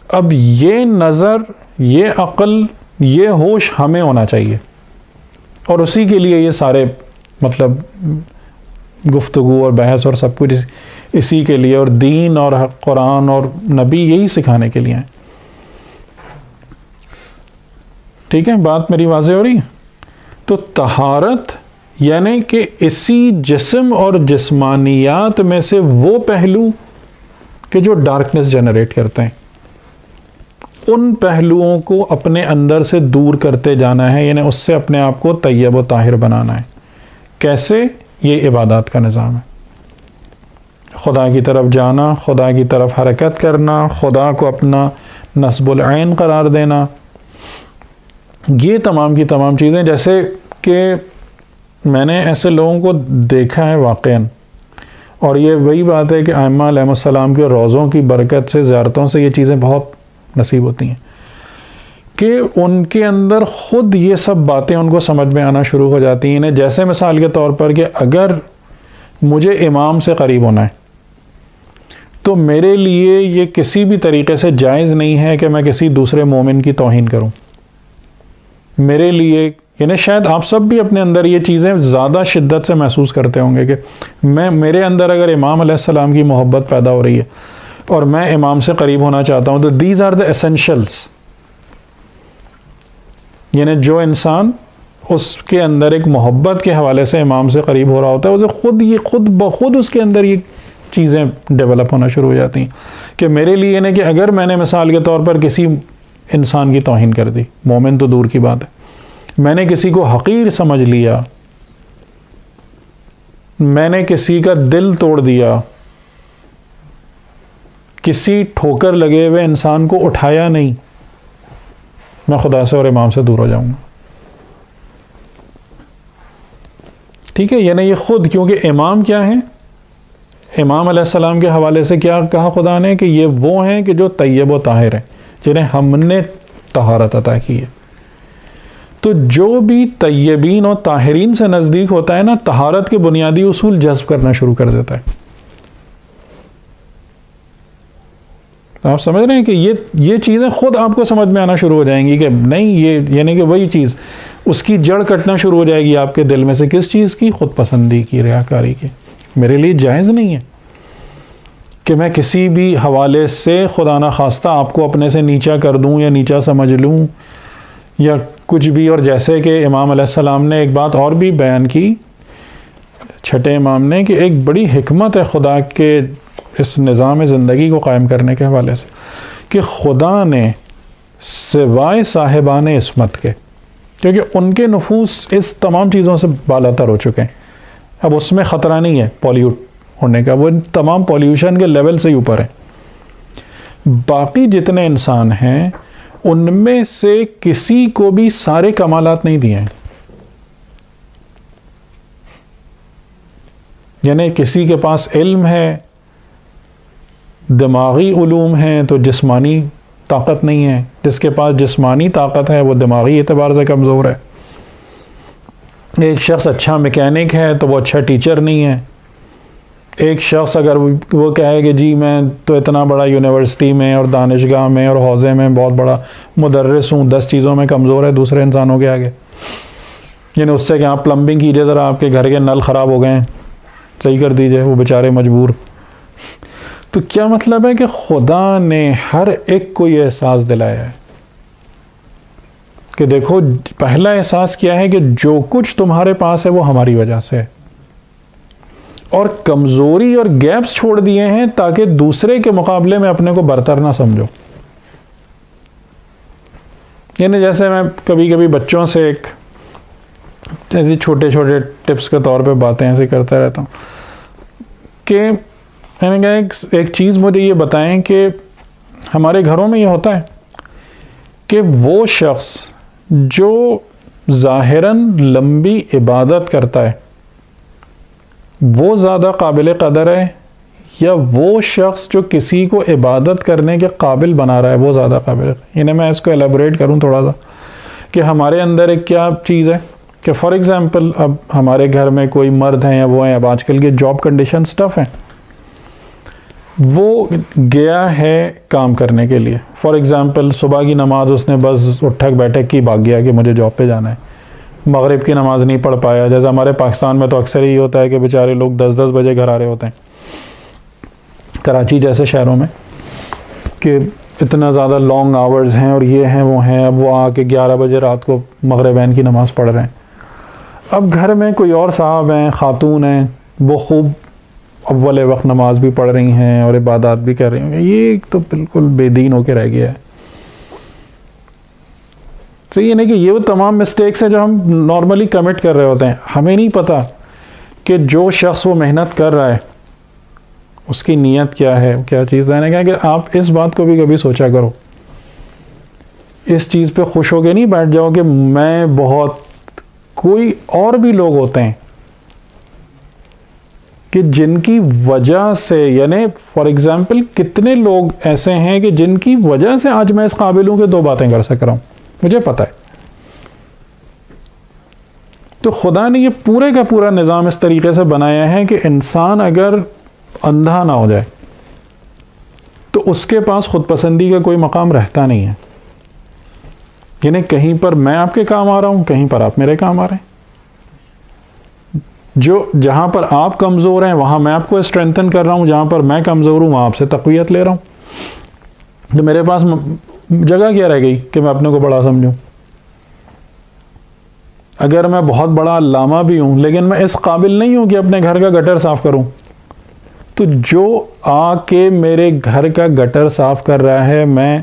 اب یہ نظر، یہ عقل، یہ ہوش ہمیں ہونا چاہیے، اور اسی کے لیے یہ سارے مطلب گفتگو اور بحث اور سب کچھ اسی کے لیے، اور دین اور قرآن اور نبی یہی سکھانے کے لیے ہیں. ٹھیک ہے، بات میری واضح ہو رہی ہے؟ تو طہارت یعنی کہ اسی جسم اور جسمانیات میں سے وہ پہلو کہ جو ڈارکنس جنریٹ کرتے ہیں، ان پہلوؤں کو اپنے اندر سے دور کرتے جانا ہے. یعنی اس سے اپنے آپ کو طیب و طاہر بنانا ہے. کیسے؟ یہ عبادات کا نظام ہے. خدا کی طرف جانا، خدا کی طرف حرکت کرنا، خدا کو اپنا نصب العین قرار دینا، یہ تمام کی تمام چیزیں. جیسے کہ میں نے ایسے لوگوں کو دیکھا ہے واقعاً، اور یہ وہی بات ہے کہ ائمہ علیہ السلام کے روضوں کی برکت سے، زیارتوں سے یہ چیزیں بہت نصیب ہوتی ہیں کہ ان کے اندر خود یہ سب باتیں ان کو سمجھ میں آنا شروع ہو جاتی ہیں. جیسے مثال کے طور پر کہ اگر مجھے امام سے قریب ہونا ہے تو میرے لیے یہ کسی بھی طریقے سے جائز نہیں ہے کہ میں کسی دوسرے مومن کی توہین کروں. میرے لیے، یعنی شاید آپ سب بھی اپنے اندر یہ چیزیں زیادہ شدت سے محسوس کرتے ہوں گے کہ میرے اندر اگر امام علیہ السلام کی محبت پیدا ہو رہی ہے اور میں امام سے قریب ہونا چاہتا ہوں، تو دیز آر دا ایسنشلس. یعنی جو انسان اس کے اندر ایک محبت کے حوالے سے امام سے قریب ہو رہا ہوتا ہے، اسے خود بخود اس کے اندر یہ چیزیں ڈیولپ ہونا شروع ہو جاتی ہیں کہ میرے لیے یعنی کہ اگر میں نے مثال کے طور پر کسی انسان کی توہین کر دی، مومن تو دور کی بات ہے، میں نے کسی کو حقیر سمجھ لیا، میں نے کسی کا دل توڑ دیا، کسی ٹھوکر لگے ہوئے انسان کو اٹھایا نہیں، میں خدا سے اور امام سے دور ہو جاؤں گا. ٹھیک ہے، یعنی یہ خود، کیونکہ امام کیا ہیں؟ امام علیہ السلام کے حوالے سے کیا کہا خدا نے کہ یہ وہ ہیں کہ جو طیب و طاہر ہیں، جنہیں ہم نے طہارت عطا کی ہے. تو جو بھی طیبین اور طاہرین سے نزدیک ہوتا ہے نا، طہارت کے بنیادی اصول جذب کرنا شروع کر دیتا ہے. آپ سمجھ رہے ہیں کہ یہ چیزیں خود آپ کو سمجھ میں آنا شروع ہو جائیں گی کہ نہیں، یہ یعنی کہ وہی چیز، اس کی جڑ کٹنا شروع ہو جائے گی آپ کے دل میں سے. کس چیز کی؟ خود پسندی کی، ریاکاری کی. میرے لیے جائز نہیں ہے. کہ میں کسی بھی حوالے سے خدا نخواستہ آپ کو اپنے سے نیچا کر دوں یا نیچا سمجھ لوں یا کچھ بھی. اور جیسے کہ امام علیہ السلام نے ایک بات اور بھی بیان کی چھٹے امام نے کہ ایک بڑی حکمت ہے خدا کے اس نظام زندگی کو قائم کرنے کے حوالے سے کہ خدا نے سوائے صاحبان عصمت کے، کیونکہ ان کے نفوس اس تمام چیزوں سے بالا تر ہو چکے ہیں، اب اس میں خطرہ نہیں ہے پولیوٹ ہونے کا، وہ ان تمام پولیوشن کے لیول سے ہی اوپر ہے. باقی جتنے انسان ہیں ان میں سے کسی کو بھی سارے کمالات نہیں دیے ہیں. یعنی کسی کے پاس علم ہے، دماغی علوم ہیں، تو جسمانی طاقت نہیں ہے. جس کے پاس جسمانی طاقت ہے وہ دماغی اعتبار سے کمزور ہے. ایک شخص اچھا میکینک ہے تو وہ اچھا ٹیچر نہیں ہے. ایک شخص اگر وہ کہے کہ جی میں تو اتنا بڑا یونیورسٹی میں اور دانشگاہ میں اور حوزے میں بہت بڑا مدرس ہوں، 10 چیزوں میں کمزور ہے دوسرے انسانوں کے آگے، یعنی اس سے کہ آپ پلمبنگ کیجئے ذرا، آپ کے گھر کے نل خراب ہو گئے ہیں صحیح کر دیجئے، وہ بیچارے مجبور. تو کیا مطلب ہے کہ خدا نے ہر ایک کو یہ احساس دلایا ہے کہ دیکھو پہلا احساس کیا ہے کہ جو کچھ تمہارے پاس ہے وہ ہماری وجہ سے ہے، اور کمزوری اور گیپس چھوڑ دیے ہیں تاکہ دوسرے کے مقابلے میں اپنے کو برتر نہ سمجھو. یعنی جیسے میں کبھی کبھی بچوں سے ایک ایسی چھوٹے چھوٹے ٹپس کے طور پہ باتیں ایسے کرتا رہتا ہوں کہ میں نے کہا ایک چیز مجھے یہ بتائیں کہ ہمارے گھروں میں یہ ہوتا ہے کہ وہ شخص جو ظاہراً لمبی عبادت کرتا ہے وہ زیادہ قابل قدر ہے، یا وہ شخص جو کسی کو عبادت کرنے کے قابل بنا رہا ہے وہ زیادہ قابل ہے؟ یعنی میں اس کو ایلیبوریٹ کروں تھوڑا سا کہ ہمارے اندر ایک کیا چیز ہے کہ فار ایگزامپل اب ہمارے گھر میں کوئی مرد ہیں یا وہ ہیں، اب آج کل کے جاب کنڈیشن ٹف ہیں، وہ گیا ہے کام کرنے کے لیے، فار ایگزامپل صبح کی نماز اس نے بس اٹھک بیٹھک کی بھاگ گیا کہ مجھے جاب پہ جانا ہے، مغرب کی نماز نہیں پڑھ پایا. جیسے ہمارے پاکستان میں تو اکثر ہی ہوتا ہے کہ بیچارے لوگ 10 بجے گھر آ رہے ہوتے ہیں، کراچی جیسے شہروں میں کہ اتنا زیادہ لانگ آورز ہیں اور یہ ہیں وہ ہیں، اب وہ آ کے 11 بجے رات کو مغربین کی نماز پڑھ رہے ہیں. اب گھر میں کوئی اور صاحب ہیں، خاتون ہیں، وہ خوب اول وقت نماز بھی پڑھ رہی ہیں اور عبادات بھی کر رہی ہیں، یہ تو بالکل بے دین ہو کے رہ گیا ہے. صحیح ہے نہیں کہ یہ وہ تمام مسٹیکس ہیں جو ہم نارملی کمٹ کر رہے ہوتے ہیں. ہمیں نہیں پتہ کہ جو شخص وہ محنت کر رہا ہے اس کی نیت کیا ہے، کیا چیز ہے. کہ آپ اس بات کو بھی کبھی سوچا کرو، اس چیز پہ خوش ہو کے نہیں بیٹھ جاؤ کہ میں بہت، کوئی اور بھی لوگ ہوتے ہیں کہ جن کی وجہ سے، یعنی فار ایگزامپل کتنے لوگ ایسے ہیں کہ جن کی وجہ سے آج میں اس قابل ہوں کہ 2 باتیں کر سک رہا ہوں، مجھے پتہ ہے. تو خدا نے یہ پورے کا پورا نظام اس طریقے سے بنایا ہے کہ انسان اگر اندھا نہ ہو جائے تو اس کے پاس خود پسندی کا کوئی مقام رہتا نہیں ہے. یعنی کہیں پر میں آپ کے کام آ رہا ہوں، کہیں پر آپ میرے کام آ رہے ہیں. جہاں پر آپ کمزور ہیں وہاں میں آپ کو اسٹرینتھن کر رہا ہوں، جہاں پر میں کمزور ہوں وہاں آپ سے تقویت لے رہا ہوں. تو میرے پاس جگہ کیا رہ گئی کہ میں اپنے کو بڑا سمجھوں؟ اگر میں بہت بڑا علامہ بھی ہوں لیکن میں اس قابل نہیں ہوں کہ اپنے گھر کا گٹر صاف کروں، تو جو آ کے میرے گھر کا گٹر صاف کر رہا ہے میں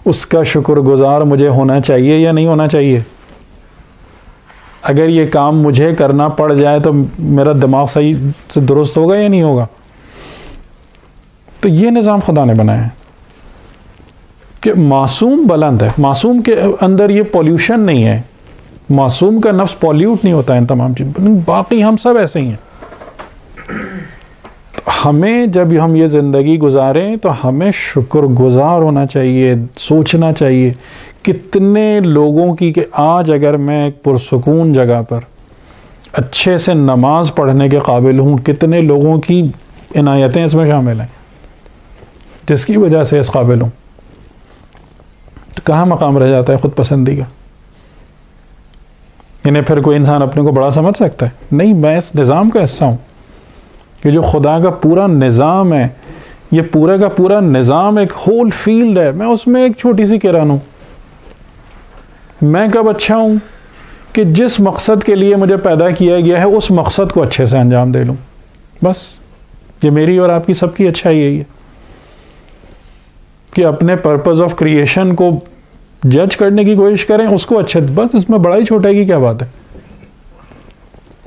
اس کا شکر گزار مجھے ہونا چاہیے یا نہیں ہونا چاہیے؟ اگر یہ کام مجھے کرنا پڑ جائے تو میرا دماغ صحیح سے درست ہوگا یا نہیں ہوگا؟ تو یہ نظام خدا نے بنایا ہے کہ معصوم بلند ہے، معصوم کے اندر یہ پولیوشن نہیں ہے، معصوم کا نفس پولیوٹ نہیں ہوتا ہے ان تمام چیزوں. باقی ہم سب ایسے ہی ہیں. ہمیں جب ہم یہ زندگی گزاریں تو ہمیں شکر گزار ہونا چاہیے، سوچنا چاہیے کتنے لوگوں کی کہ آج اگر میں ایک پرسکون جگہ پر اچھے سے نماز پڑھنے کے قابل ہوں، کتنے لوگوں کی عنایتیں اس میں شامل ہیں جس کی وجہ سے اس قابل ہوں. تو کہاں مقام رہ جاتا ہے خود پسندی کا؟ یعنی پھر کوئی انسان اپنے کو بڑا سمجھ سکتا ہے؟ نہیں، میں اس نظام کا حصہ ہوں کہ جو خدا کا پورا نظام ہے یہ پورا کا پورا نظام ایک ہول فیلڈ ہے، میں اس میں ایک چھوٹی سی کران ہوں. میں کب اچھا ہوں کہ جس مقصد کے لیے مجھے پیدا کیا گیا ہے اس مقصد کو اچھے سے انجام دے لوں. بس یہ میری اور آپ کی سب کی اچھائی یہی ہے کہ اپنے پرپز آف کریشن کو جج کرنے کی کوشش کریں، اس کو اچھے، بس اس میں بڑا ہی چھوٹا کی کیا بات ہے.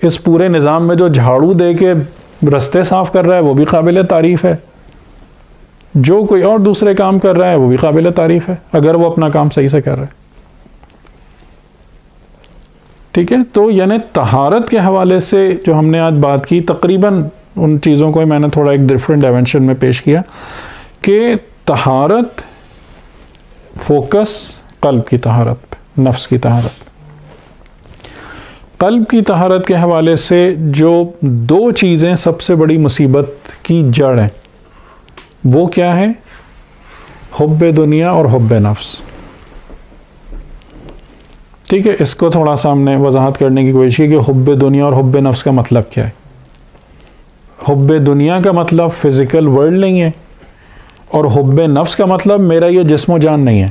اس پورے نظام میں جو جھاڑو دے کے رستے صاف کر رہا ہے وہ بھی قابل تعریف ہے، جو کوئی اور دوسرے کام کر رہا ہے وہ بھی قابل تعریف ہے اگر وہ اپنا کام صحیح سے کر رہا ہے. ٹھیک ہے، تو یعنی طہارت کے حوالے سے جو ہم نے آج بات کی، تقریباً ان چیزوں کو میں نے تھوڑا ایک ڈفرینٹ ڈائمینشن میں پیش کیا کہ طہارت فوکس قلب کی طہارت پہ، نفس کی طہارت. قلب کی طہارت کے حوالے سے جو دو چیزیں سب سے بڑی مصیبت کی جڑ ہیں وہ کیا ہے؟ حب دنیا اور حب نفس. ٹھیک ہے، اس کو تھوڑا سا ہم نے وضاحت کرنے کی کوشش کی کہ حب دنیا اور حب نفس کا مطلب کیا ہے. حب دنیا کا مطلب فزیکل ورلڈ نہیں ہے، اور حب نفس کا مطلب میرا یہ جسم و جان نہیں ہے.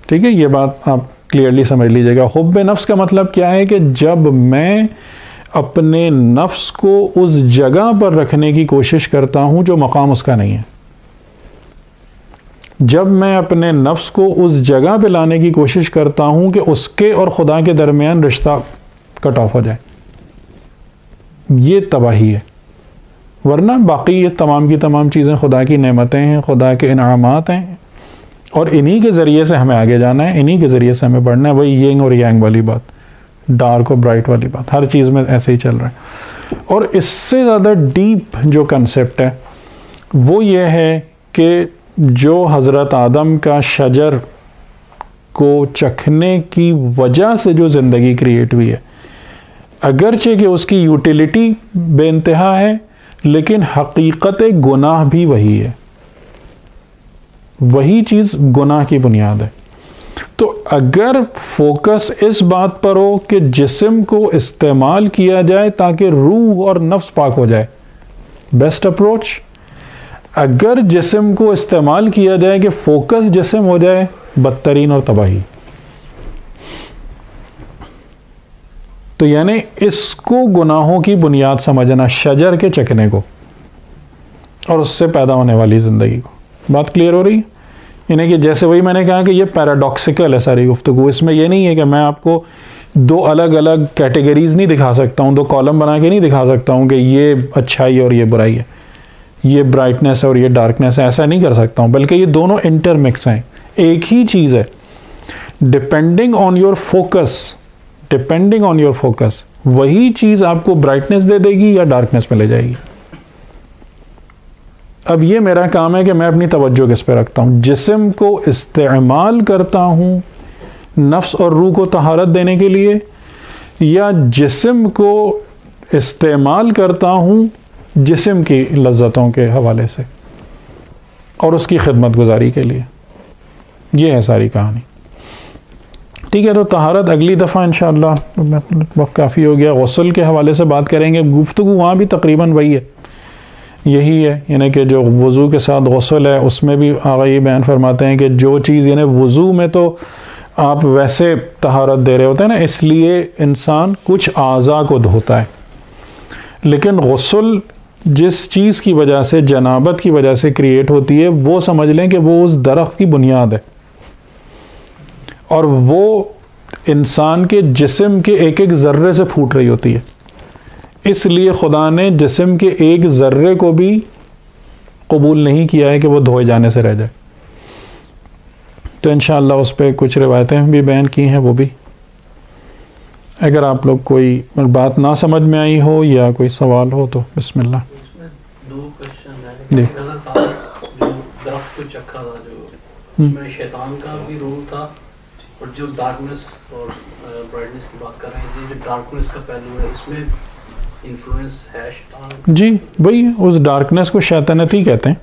ٹھیک ہے، یہ بات آپ کلیئرلی سمجھ لیجیے گا. حب نفس کا مطلب کیا ہے کہ جب میں اپنے نفس کو اس جگہ پر رکھنے کی کوشش کرتا ہوں جو مقام اس کا نہیں ہے، جب میں اپنے نفس کو اس جگہ پہ لانے کی کوشش کرتا ہوں کہ اس کے اور خدا کے درمیان رشتہ کٹ آف ہو جائے، یہ تباہی ہے. ورنہ باقی یہ تمام کی تمام چیزیں خدا کی نعمتیں ہیں، خدا کے انعامات ہیں، اور انہی کے ذریعے سے ہمیں آگے جانا ہے، انہی کے ذریعے سے ہمیں بڑھنا ہے. وہی یینگ اور یانگ والی بات، ڈارک اور برائٹ والی بات، ہر چیز میں ایسے ہی چل رہا ہے. اور اس سے زیادہ ڈیپ جو کنسیپٹ ہے وہ یہ ہے کہ جو حضرت آدم کا شجر کو چکھنے کی وجہ سے جو زندگی کریٹ ہوئی ہے، اگرچہ کہ اس کی یوٹیلیٹی بے انتہا ہے، لیکن حقیقت گناہ بھی وہی ہے، وہی چیز گناہ کی بنیاد ہے. تو اگر فوکس اس بات پر ہو کہ جسم کو استعمال کیا جائے تاکہ روح اور نفس پاک ہو جائے، بیسٹ اپروچ. اگر جسم کو استعمال کیا جائے کہ فوکس جسم ہو جائے، بدترین اور تباہی. تو یعنی اس کو گناہوں کی بنیاد سمجھنا، شجر کے چکنے کو اور اس سے پیدا ہونے والی زندگی کو. بات کلیئر ہو رہی ہے؟ یعنی کہ جیسے وہی میں نے کہا کہ یہ پیراڈاکسیکل ہے ساری گفتگو. اس میں یہ نہیں ہے کہ میں آپ کو دو الگ الگ کیٹیگریز نہیں دکھا سکتا ہوں، دو کالم بنا کے نہیں دکھا سکتا ہوں کہ یہ اچھائی اور یہ برائی ہے، یہ برائٹنس ہے اور یہ ڈارکنس ہے. ایسا نہیں کر سکتا ہوں، بلکہ یہ دونوں انٹرمکس ہیں، ایک ہی چیز ہے. Depending on your focus, depending on your focus, وہی چیز آپ کو برائٹنس دے دے گی یا ڈارکنس میں لے جائے گی. اب یہ میرا کام ہے کہ میں اپنی توجہ کس پہ رکھتا ہوں. جسم کو استعمال کرتا ہوں نفس اور روح کو طہارت دینے کے لیے، یا جسم کو استعمال کرتا ہوں جسم کی لذتوں کے حوالے سے اور اس کی خدمت گزاری کے لیے. یہ ہے ساری کہانی. ٹھیک ہے، تو طہارت اگلی دفعہ انشاءاللہ، وقت کافی ہو گیا، غسل کے حوالے سے بات کریں گے. گفتگو وہاں بھی تقریباً وہی ہے، یہی ہے. یعنی کہ جو وضو کے ساتھ غسل ہے اس میں بھی آقا یہ بیان فرماتے ہیں کہ جو چیز، یعنی وضو میں تو آپ ویسے طہارت دے رہے ہوتے ہیں نا، اس لیے انسان کچھ اعضاء کو دھوتا ہے، لیکن غسل جس چیز کی وجہ سے، جنابت کی وجہ سے کریٹ ہوتی ہے، وہ سمجھ لیں کہ وہ اس درخت کی بنیاد ہے، اور وہ انسان کے جسم کے ایک ایک ذرے سے پھوٹ رہی ہوتی ہے. اس لیے خدا نے جسم کے ایک ذرے کو بھی قبول نہیں کیا ہے کہ وہ دھوئے جانے سے رہ جائے. تو انشاءاللہ اس پہ کچھ روایتیں بھی بیان کی ہیں، وہ بھی اگر آپ لوگ کوئی بات نہ سمجھ میں آئی ہو یا کوئی سوال ہو تو بسم اللہ. دو کوشچن ہیں. جو درخت کو چکھا تھا، جو اس میں شیطان کا بھی رول تھا، اور جو ڈارکنس اور برائٹنس کی بات کر رہے ہیں، جو ڈارکنس کا پہلو ہے، اس میں انفلوئنس ہے شیطان. جی وہی اس ڈارکنس کو شیطانتی کہتے ہیں.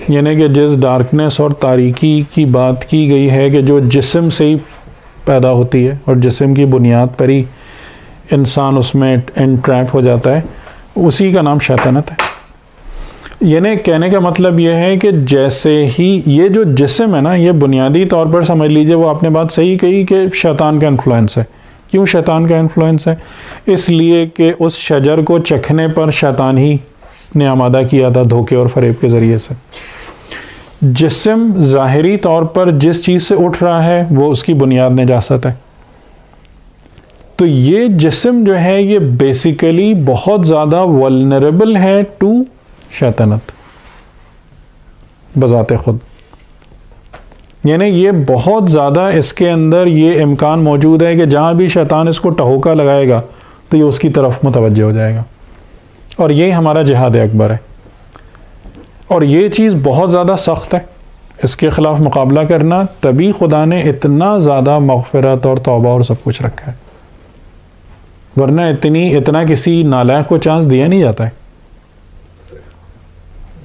یعنی کہ جس ڈارکنس اور تاریکی کی بات کی گئی ہے کہ جو جسم سے ہی پیدا ہوتی ہے اور جسم کی بنیاد پر ہی انسان اس میں انٹریپ ہو جاتا ہے، اسی کا نام شیطنت ہے. یعنی کہنے کا مطلب یہ ہے کہ جیسے ہی یہ جو جسم ہے نا، یہ بنیادی طور پر سمجھ لیجئے، وہ آپ نے بات صحیح کہی کہ شیطان کا انفلوئنس ہے. کیوں شیطان کا انفلوئنس ہے؟ اس لیے کہ اس شجر کو چکھنے پر شیطان ہی نے آمادہ کیا تھا دھوکے اور فریب کے ذریعے سے. جسم ظاہری طور پر جس چیز سے اٹھ رہا ہے وہ اس کی بنیاد نجاست ہے. تو یہ جسم جو ہے یہ بیسیکلی بہت زیادہ ولنریبل ہے ٹو شیطنت بذات خود. یعنی یہ بہت زیادہ اس کے اندر یہ امکان موجود ہے کہ جہاں بھی شیطان اس کو ٹہوکا لگائے گا تو یہ اس کی طرف متوجہ ہو جائے گا. اور یہی ہمارا جہاد اکبر ہے. اور یہ چیز بہت زیادہ سخت ہے، اس کے خلاف مقابلہ کرنا. تبھی خدا نے اتنا زیادہ مغفرت اور توبہ اور سب کچھ رکھا ہے، ورنہ اتنا کسی نالائق کو چانس دیا نہیں جاتا ہے.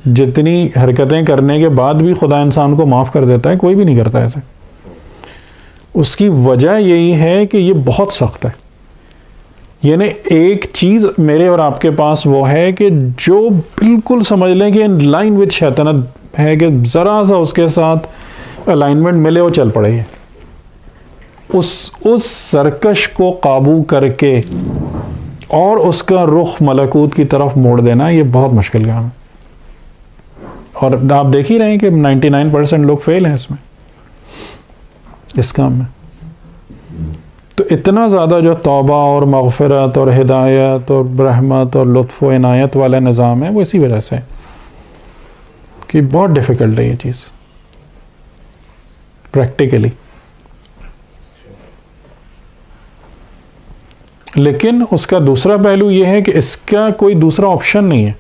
جتنی حرکتیں کرنے کے بعد بھی خدا انسان کو معاف کر دیتا ہے، کوئی بھی نہیں کرتا ایسے. اس کی وجہ یہی ہے کہ یہ بہت سخت ہے. یعنی ایک چیز میرے اور آپ کے پاس وہ ہے کہ جو بالکل سمجھ لیں کہ ان لائن وتھ شیطنت ہے، کہ ذرا سا اس کے ساتھ الائنمنٹ ملے وہ چل پڑے گی. اس سرکش کو قابو کر کے اور اس کا رخ ملکوت کی طرف موڑ دینا یہ بہت مشکل کام ہے. اور آپ دیکھ ہی رہے ہیں کہ 99% لوگ فیل ہیں اس کام میں. تو اتنا زیادہ جو توبہ اور مغفرت اور ہدایت اور رحمت اور لطف و عنایت والا نظام ہے وہ اسی وجہ سے کہ بہت ڈیفیکلٹ ہے یہ چیز پریکٹیکلی. لیکن اس کا دوسرا پہلو یہ ہے کہ اس کا کوئی دوسرا آپشن نہیں ہے.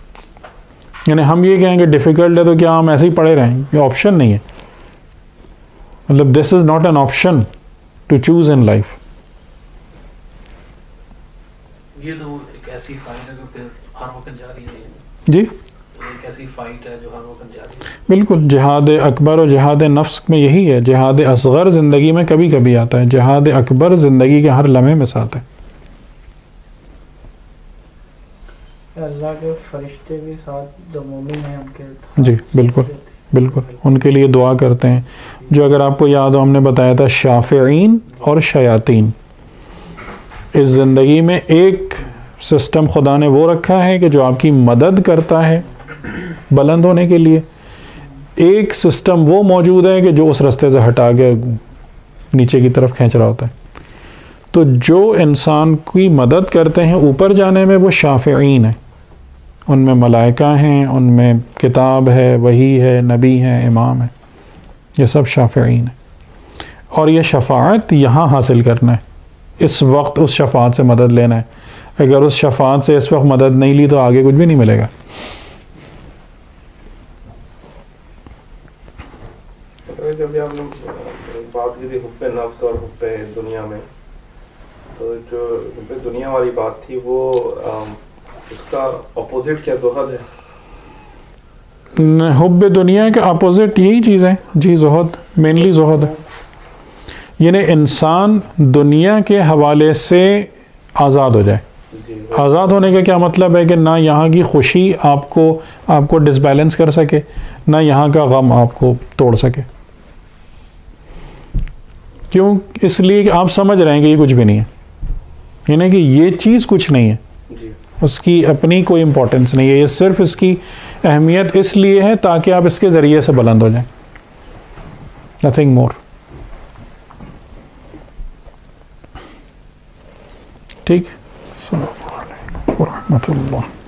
یعنی ہم یہ کہیں گے ڈیفیکلٹ ہے تو کیا ہم ایسے ہی پڑے رہیں؟ یہ آپشن نہیں ہے. مطلب this is not an option to choose in life. یہ تو ایک ایسی فائٹ ہے جو پھر ہر وقت جاری ہے. جی ایک ایسی فائٹ ہے جو ہر وقت جاری ہے. بالکل. جہاد اکبر اور جہاد نفس میں یہی ہے. جہاد اصغر زندگی میں کبھی کبھی آتا ہے، جہاد اکبر زندگی کے ہر لمحے میں ساتھ ہے. اللہ کے فرشتے بھی ساتھ جو مومن ہیں ان کے. جی بالکل بالکل، ان کے لیے دعا کرتے ہیں. جو اگر آپ کو یاد ہو ہم نے بتایا تھا شافعین اور شیاطین. اس زندگی میں ایک سسٹم خدا نے وہ رکھا ہے کہ جو آپ کی مدد کرتا ہے بلند ہونے کے لیے. ایک سسٹم وہ موجود ہے کہ جو اس راستے سے ہٹا کے نیچے کی طرف کھینچ رہا ہوتا ہے. تو جو انسان کی مدد کرتے ہیں اوپر جانے میں وہ شافعین ہیں. ان میں ملائکہ ہیں، ان میں کتاب ہے، وحی ہے، نبی ہیں، امام ہے. یہ سب شافعین ہیں. اور یہ شفاعت یہاں حاصل کرنا ہے، اس وقت اس شفاعت سے مدد لینا ہے. اگر اس شفاعت سے اس وقت مدد نہیں لی تو آگے کچھ بھی نہیں ملے گا. جب آپ نے بات کی تھی حب نفس اور حب دنیا میں، تو جو حب دنیا والی بات تھی وہ اس کا اپوزٹ کیا زہد ہے؟ حب دنیا کا اپوزٹ یہی چیز ہے جی، زہد. مینلی زہد ہے. یعنی انسان دنیا کے حوالے سے آزاد ہو جائے. آزاد ہونے کا کیا مطلب ہے کہ نہ یہاں کی خوشی آپ کو ڈس بیلنس کر سکے، نہ یہاں کا غم آپ کو توڑ سکے. کیوں؟ اس لیے کہ آپ سمجھ رہے ہیں کہ یہ کچھ بھی نہیں ہے. یعنی کہ یہ چیز کچھ نہیں ہے، اس کی اپنی کوئی امپورٹنس نہیں ہے. یہ صرف اس کی اہمیت اس لیے ہے تاکہ آپ اس کے ذریعے سے بلند ہو جائیں. Nothing more. ٹھیک. السلام علیکم ورحمۃ اللہ.